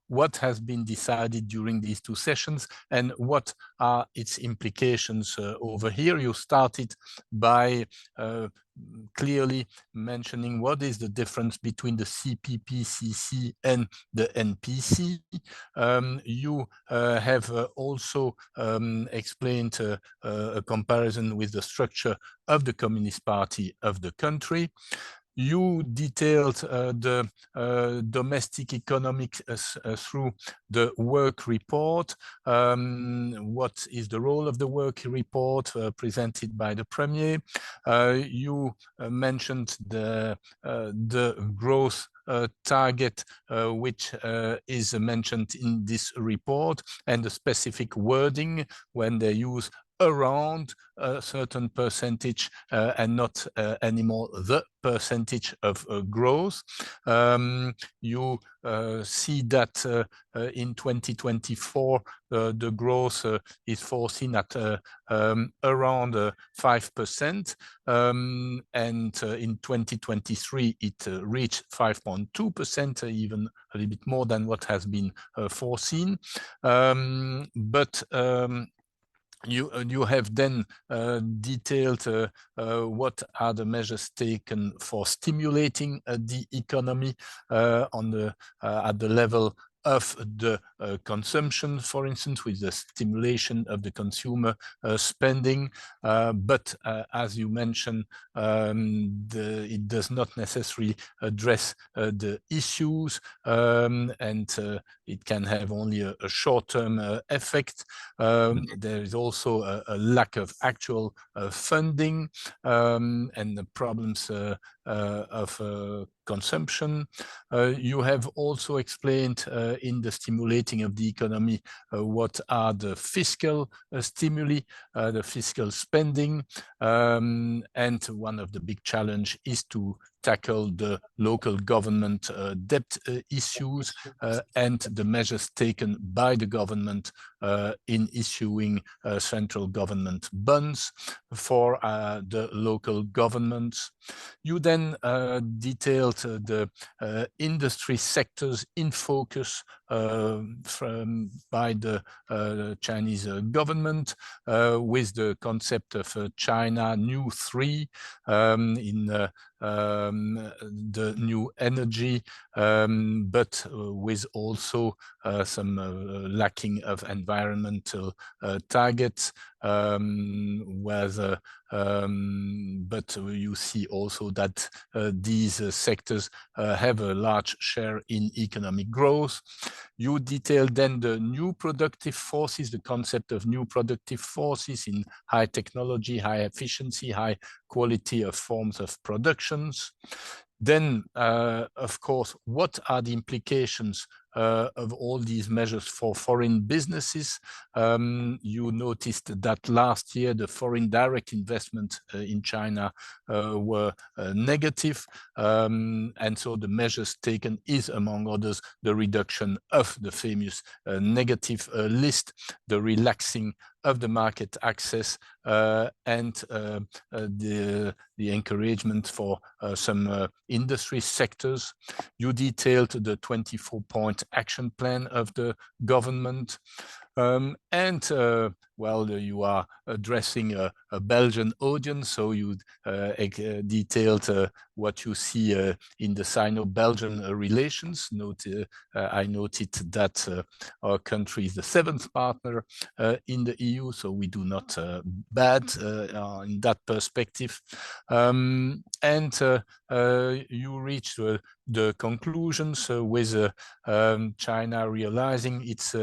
what has been decided during these two sessions and what are its implications over here. You started by clearly mentioning what is the difference between the CPPCC and the NPC. You have also explained a comparison with the structure of the Communist Party of the country. You detailed the domestic economic through the work report. What is the role of the work report presented by the Premier? You mentioned the growth target, which is mentioned in this report, and the specific wording when they use around a certain percentage and not anymore the percentage of growth. You see that in 2024, the growth is foreseen at around 5%, and in 2023 it reached 5.2%, even a little bit more than what has been foreseen. But you have then detailed what are the measures taken for stimulating the economy at the level of the consumption, for instance, with the stimulation of the consumer spending. But as you mentioned, it does not necessarily address the issues, and it can have only a short-term effect. There is also a lack of actual funding and the problems of consumption. You have also explained in the stimulating of the economy what are the fiscal stimuli, the fiscal spending, and one of the big challenge is to tackle the local government debt issues and the measures taken by the government in issuing central government bonds for the local governments. You then detailed the industry sectors in focus by the Chinese government with the concept of China New 3 in the new energy, but with also some lacking of environmental targets, but you see also that these sectors have a large share in economic growth. You detail then the new productive forces, the concept of new productive forces in high technology, high efficiency, high quality of forms of productions. Then, of course, what are the implications of all these measures for foreign businesses? You noticed that last year the foreign direct investment in China were negative, and so the measures taken is, among others, the reduction of the famous negative list, the relaxing of the market access, and the encouragement for some industry sectors. You detailed the 24-point action plan of the government. Well, you are addressing a Belgian audience, so you detailed what you see in the Sino-Belgian relations. I noted that our country is the 7th partner in the EU, so we do not bad in that perspective. You reached the conclusions with China realizing its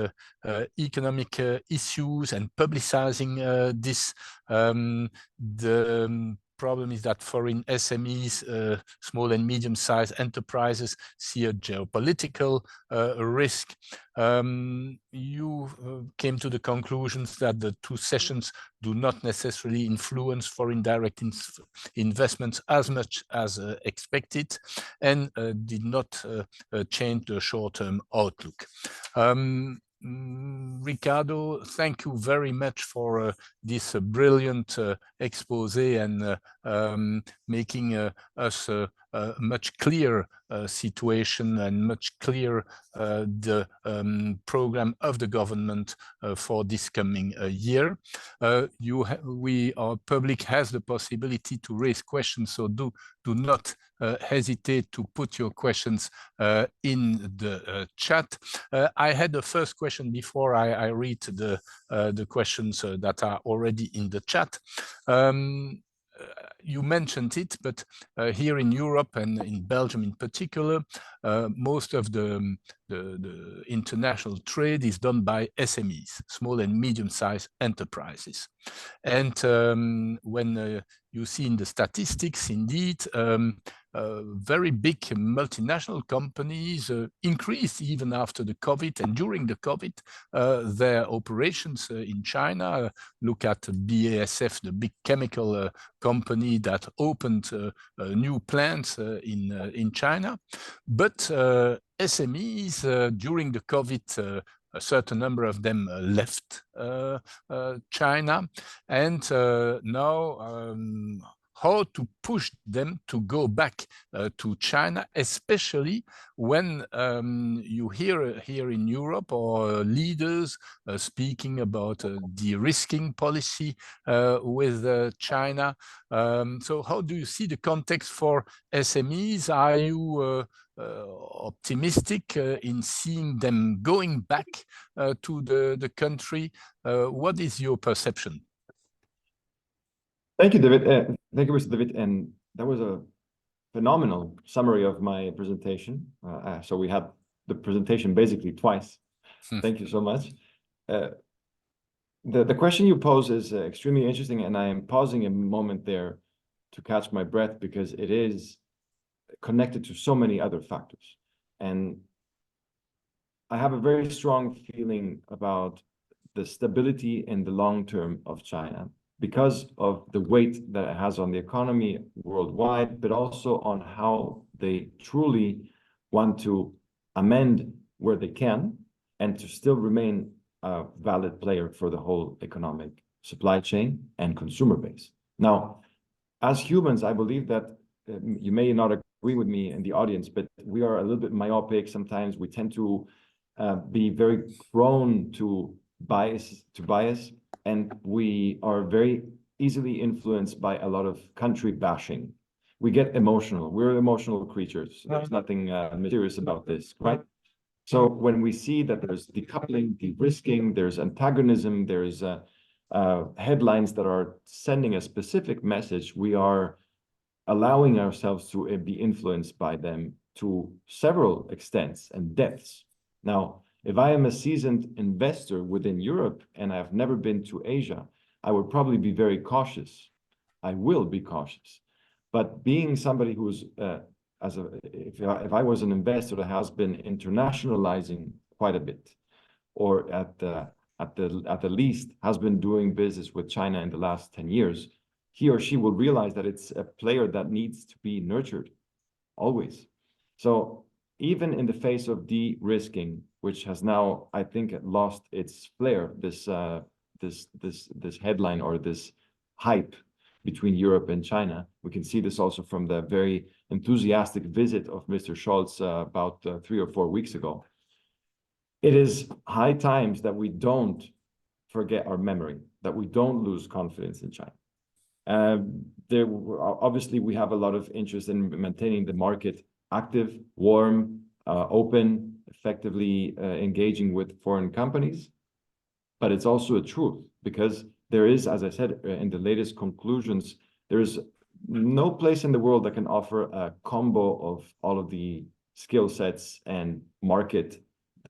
economic issues and publicizing this. The problem is that foreign SMEs, small and medium-sized enterprises, see a geopolitical risk. You came to the conclusions that the 2 sessions do not necessarily influence foreign direct investments as much as expected, and did not change the short-term outlook. Riccardo, thank you very much for this brilliant expose and making us a much clearer situation and much clearer the program of the government for this coming year. Our public has the possibility to raise questions, so do not hesitate to put your questions in the chat. I had the first question before I read the questions that are already in the chat. You mentioned it, but here in Europe and in Belgium in particular, most of the international trade is done by SMEs, small and medium-sized enterprises. And when you see in the statistics, indeed, very big multinational companies increased even after the COVID and during the COVID their operations in China. Look at BASF, the big chemical company that opened new plants in China. But SMEs during the COVID, a certain number of them left China, and now how to push them to go back to China, especially when you hear here in Europe or leaders speaking about de-risking policy with China. So how do you see the context for SMEs? Are you optimistic in seeing them going back to the country? What is your perception? Thank you, David. Thank you, Mr. David. And that was a phenomenal summary of my presentation. So we had the presentation basically twice. Thank you so much. The question you pose is extremely interesting, and I am pausing a moment there to catch my breath because it is connected to so many other factors. And I have a very strong feeling about the stability in the long term of China because of the weight that it has on the economy worldwide, but also on how they truly want to amend where they can and to still remain a valid player for the whole economic supply chain and consumer base. Now, as humans, I believe that you may not agree with me in the audience, but we are a little bit myopic. Sometimes we tend to be very prone to bias, and we are very easily influenced by a lot of country bashing. We get emotional. We're emotional creatures. There's nothing mysterious about this, right? So when we see that there's decoupling, de-risking, there's antagonism, there's headlines that are sending a specific message, we are allowing ourselves to be influenced by them to several extents and depths. Now, if I am a seasoned investor within Europe and I've never been to Asia, I would probably be very cautious. I will be cautious. But being somebody who's, if I was an investor that has been internationalizing quite a bit, or at the least has been doing business with China in the last 10 years, he or she will realize that it's a player that needs to be nurtured, always. So even in the face of de-risking, which has now, I think, lost its flair, this headline or this hype between Europe and China. We can see this also from the very enthusiastic visit of Mr. Scholz about 3 or 4 weeks ago. It is high times that we don't forget our memory, that we don't lose confidence in China. Obviously, we have a lot of interest in maintaining the market active, warm, open, effectively engaging with foreign companies. But it's also a truth because there is, as I said, in the latest conclusions, there is no place in the world that can offer a combo of all of the skill sets and market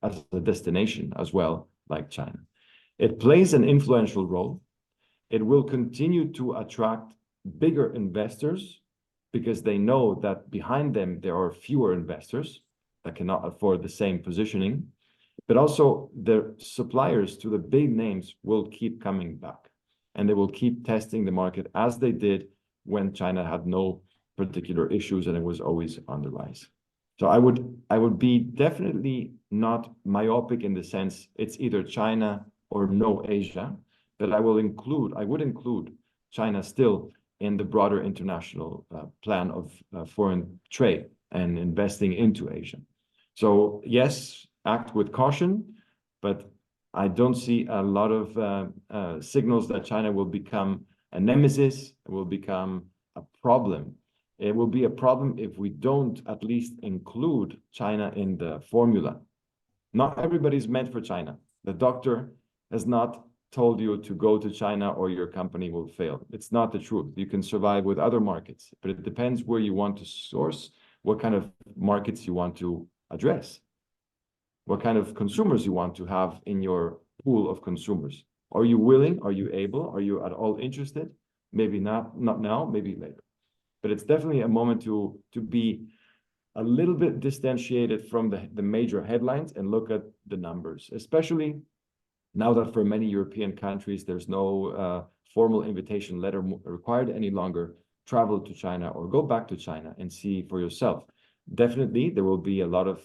as a destination as well, like China. It plays an influential role. It will continue to attract bigger investors because they know that behind them there are fewer investors that cannot afford the same positioning, but also the suppliers to the big names will keep coming back and they will keep testing the market as they did when China had no particular issues and it was always on the rise. So I would be definitely not myopic in the sense it's either China or no Asia, but I would include China still in the broader international plan of foreign trade and investing into Asia. So yes, act with caution, but I don't see a lot of signals that China will become a nemesis, it will become a problem. It will be a problem if we don't at least include China in the formula. Not everybody's meant for China. The doctor has not told you to go to China or your company will fail. It's not the truth. You can survive with other markets, but it depends where you want to source, what kind of markets you want to address, what kind of consumers you want to have in your pool of consumers. Are you willing? Are you able? Are you at all interested? Maybe not now, maybe later. But it's definitely a moment to be a little bit distantiated from the major headlines and look at the numbers, especially now that for many European countries, there's no formal invitation letter required any longer. Travel to China or go back to China and see for yourself. Definitely, there will be a lot of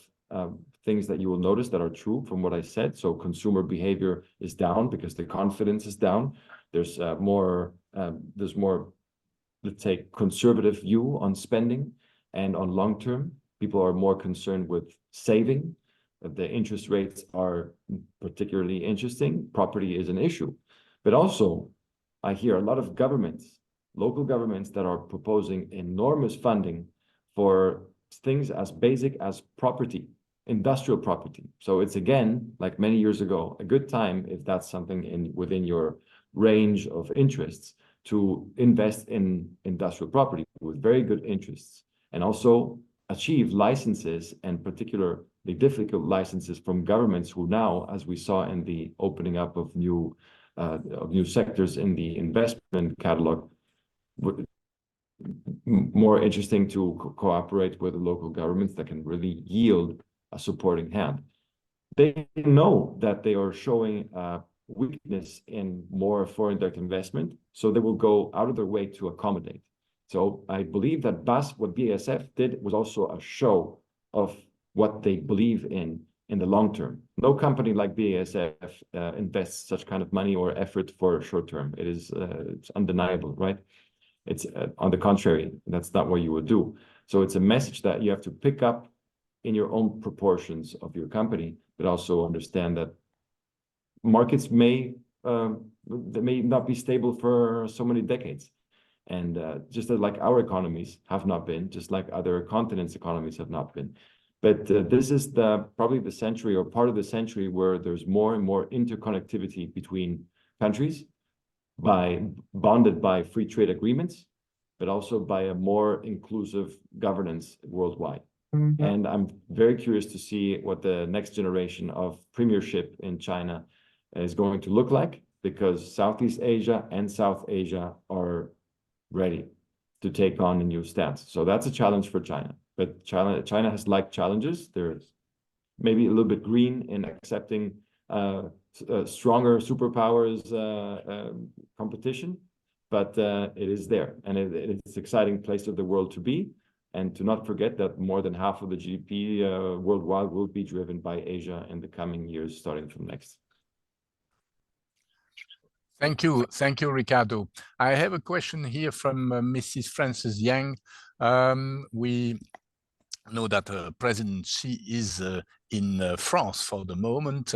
things that you will notice that are true from what I said. So consumer behavior is down because the confidence is down. There's more, let's say, conservative view on spending and on long term. People are more concerned with saving. The interest rates are particularly interesting. Property is an issue. But also, I hear a lot of governments, local governments, that are proposing enormous funding for things as basic as property, industrial property. So it's, again, like many years ago, a good time, if that's something within your range of interests, to invest in industrial property with very good interests, and also achieve licenses, and particularly difficult licenses from governments who now, as we saw in the opening up of new sectors in the investment catalog, more interesting to cooperate with the local governments that can really yield a supporting hand. They know that they are showing weakness in more foreign direct investment, so they will go out of their way to accommodate. So I believe that what BASF did was also a show of what they believe in the long term. No company like BASF invests such kind of money or effort for short term. It's undeniable, right? It's on the contrary, that's not what you would do. So it's a message that you have to pick up in your own proportions of your company, but also understand that markets may not be stable for so many decades. And just like our economies have not been, just like other continents' economies have not been. But this is probably the century, or part of the century, where there's more and more interconnectivity between countries, bonded by free trade agreements, but also by a more inclusive governance worldwide. Mm-hmm. And I'm very curious to see what the next generation of premiership in China is going to look like, because Southeast Asia and South Asia are ready to take on a new stance. So that's a challenge for China. But China has liked challenges. They're maybe a little bit green in accepting stronger superpowers competition, but it is there, and it's an exciting place of the world to be. And to not forget that more than half of the GDP worldwide will be driven by Asia in the coming years, starting from next. Thank you, Riccardo. I have a question here from Mrs. Frances Yang. We know that President Xi is in France for the moment,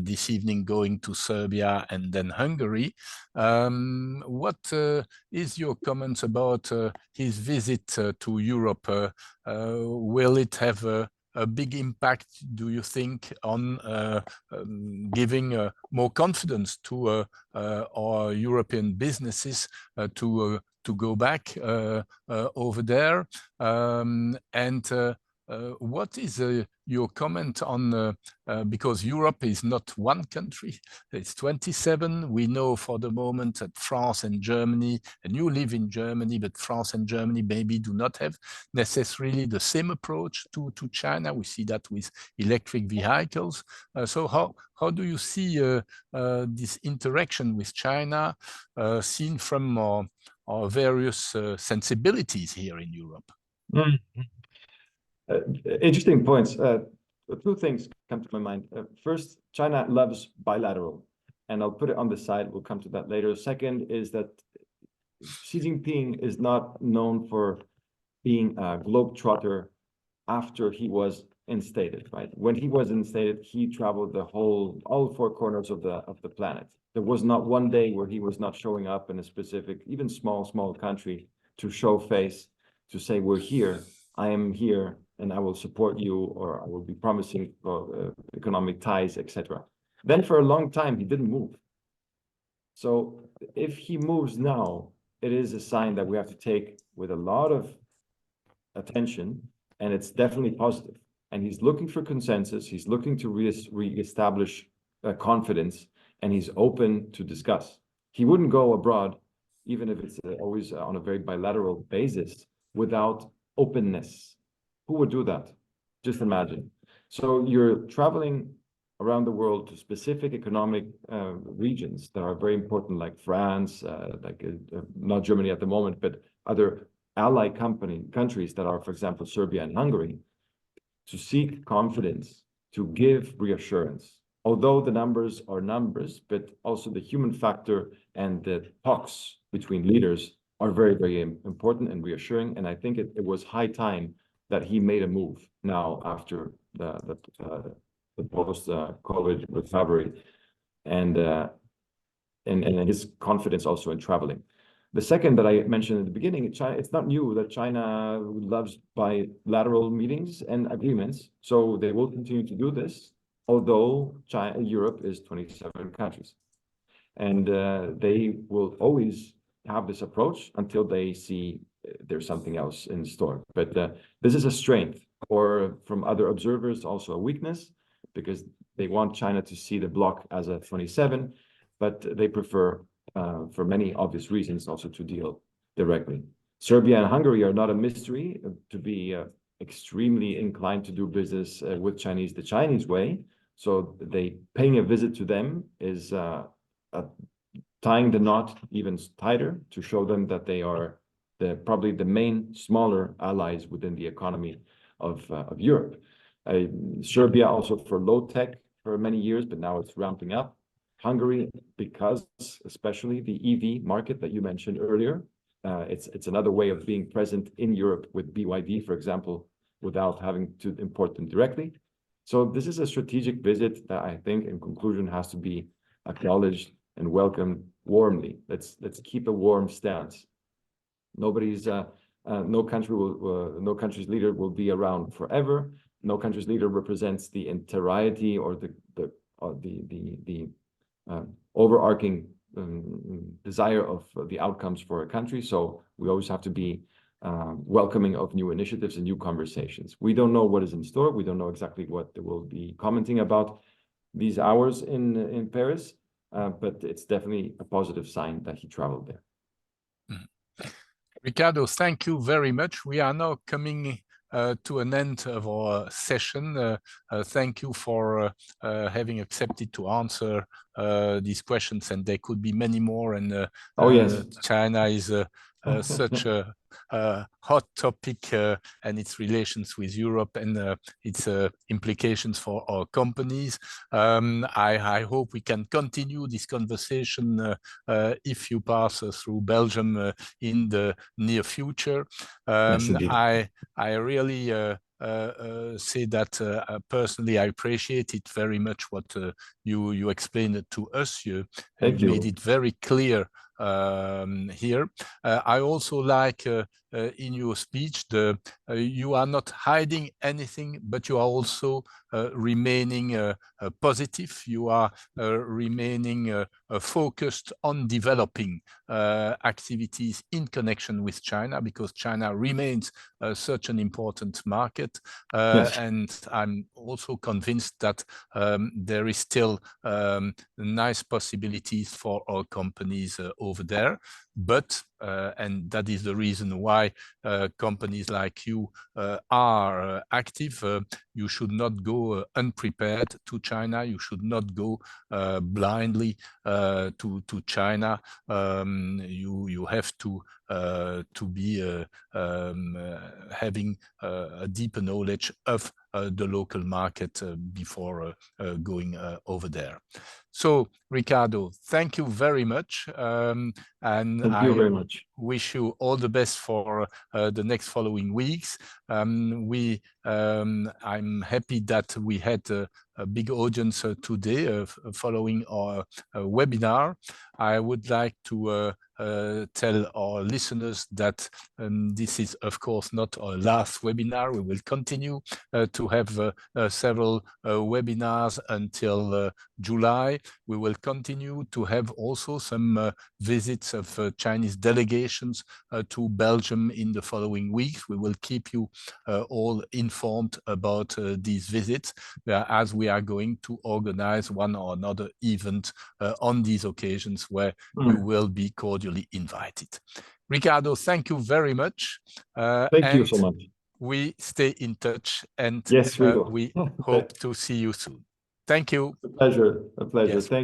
this evening going to Serbia and then Hungary. What is your comments about his visit to Europe? Will it have a big impact, do you think, on giving more confidence to our European businesses to go back over there? What is your comment on, because Europe is not one country, it's 27. We know for the moment that France and Germany, and you live in Germany, but France and Germany maybe do not have necessarily the same approach to China. We see that with electric vehicles. So how do you see this interaction with China seen from our various sensibilities here in Europe? Mm-hmm. Interesting points. Two things come to my mind. First, China loves bilateral, and I'll put it on the side. We'll come to that later. Second is that Xi Jinping is not known for being a globetrotter after he was instated, right? When he was instated, he traveled all four corners of the planet. There was not one day where he was not showing up in a specific, even small country, to show face, to say, we're here, I am here, and I will support you, or I will be promising economic ties, etc. Then for a long time, he didn't move. So if he moves now, it is a sign that we have to take with a lot of attention, and it's definitely positive. And he's looking for consensus, he's looking to reestablish confidence, and he's open to discuss. He wouldn't go abroad even if it's always on a very bilateral basis, without openness. Who would do that? Just imagine. So you're traveling around the world to specific economic regions that are very important, like France, not Germany at the moment, but other ally countries that are, for example, Serbia and Hungary, to seek confidence, to give reassurance. Although the numbers are numbers, but also the human factor and the talks between leaders are very, very important and reassuring. And I think it was high time that he made a move now after the post-COVID recovery and his confidence also in traveling. The second that I mentioned at the beginning, China, it's not new that China loves bilateral meetings and agreements. So they will continue to do this, although Europe is 27 countries. And they will always have this approach until they see there's something else in store. But this is a strength, or from other observers, also a weakness, because they want China to see the bloc as a 27, but they prefer, for many obvious reasons, also to deal directly. Serbia and Hungary are not a mystery, to be extremely inclined to do business with Chinese the Chinese way. So paying a visit to them is tying the knot even tighter to show them that they are probably the main smaller allies within the economy of Europe. Serbia also for low tech for many years, but now it's ramping up. Hungary, because especially the EV market that you mentioned earlier, it's another way of being present in Europe with BYD, for example, without having to import them directly. So this is a strategic visit that I think, in conclusion, has to be acknowledged and welcomed warmly. Let's keep a warm stance. No country's leader will be around forever. No country's leader represents the entirety or the overarching desire of the outcomes for a country. So we always have to be welcoming of new initiatives and new conversations. We don't know what is in store. We don't know exactly what they will be commenting about these hours in Paris, but it's definitely a positive sign that he traveled there. Riccardo, thank you very much. We are now coming to an end of our session. Thank you for having accepted to answer these questions, and there could be many more. And yes, China is such a hot topic, and its relations with Europe and its implications for our companies. I hope we can continue this conversation if you pass through Belgium in the near future. Yes, I really say that personally I appreciate it very much what you explained to us. You made it very clear here. I also like in your speech you are not hiding anything, but you are also remaining positive. You are remaining focused on developing activities in connection with China, because China remains such an important market. Yes. And I'm also convinced that there is still nice possibilities for our companies over there. But and that is the reason why companies like you are active. You should not go unprepared to China. You should not go blindly to China. You have to be having a deeper knowledge of the local market before going over there. So, Riccardo, thank you very much. And thank you very much. Wish you all the best for the next following weeks. I'm happy that we had a big audience today following our webinar. I would like to tell our listeners that this is, of course, not our last webinar. We will continue to have several webinars until July. We will continue to have also some visits of Chinese delegations to Belgium in the following weeks. We will keep you all informed about these visits. As we we are going to organize one or another event on these occasions where you will be cordially invited. Riccardo, thank you very much. Thank you so much. We stay in touch, and yes, we will. we hope to see you soon. Thank you. A pleasure. A pleasure. Yes. Thank you.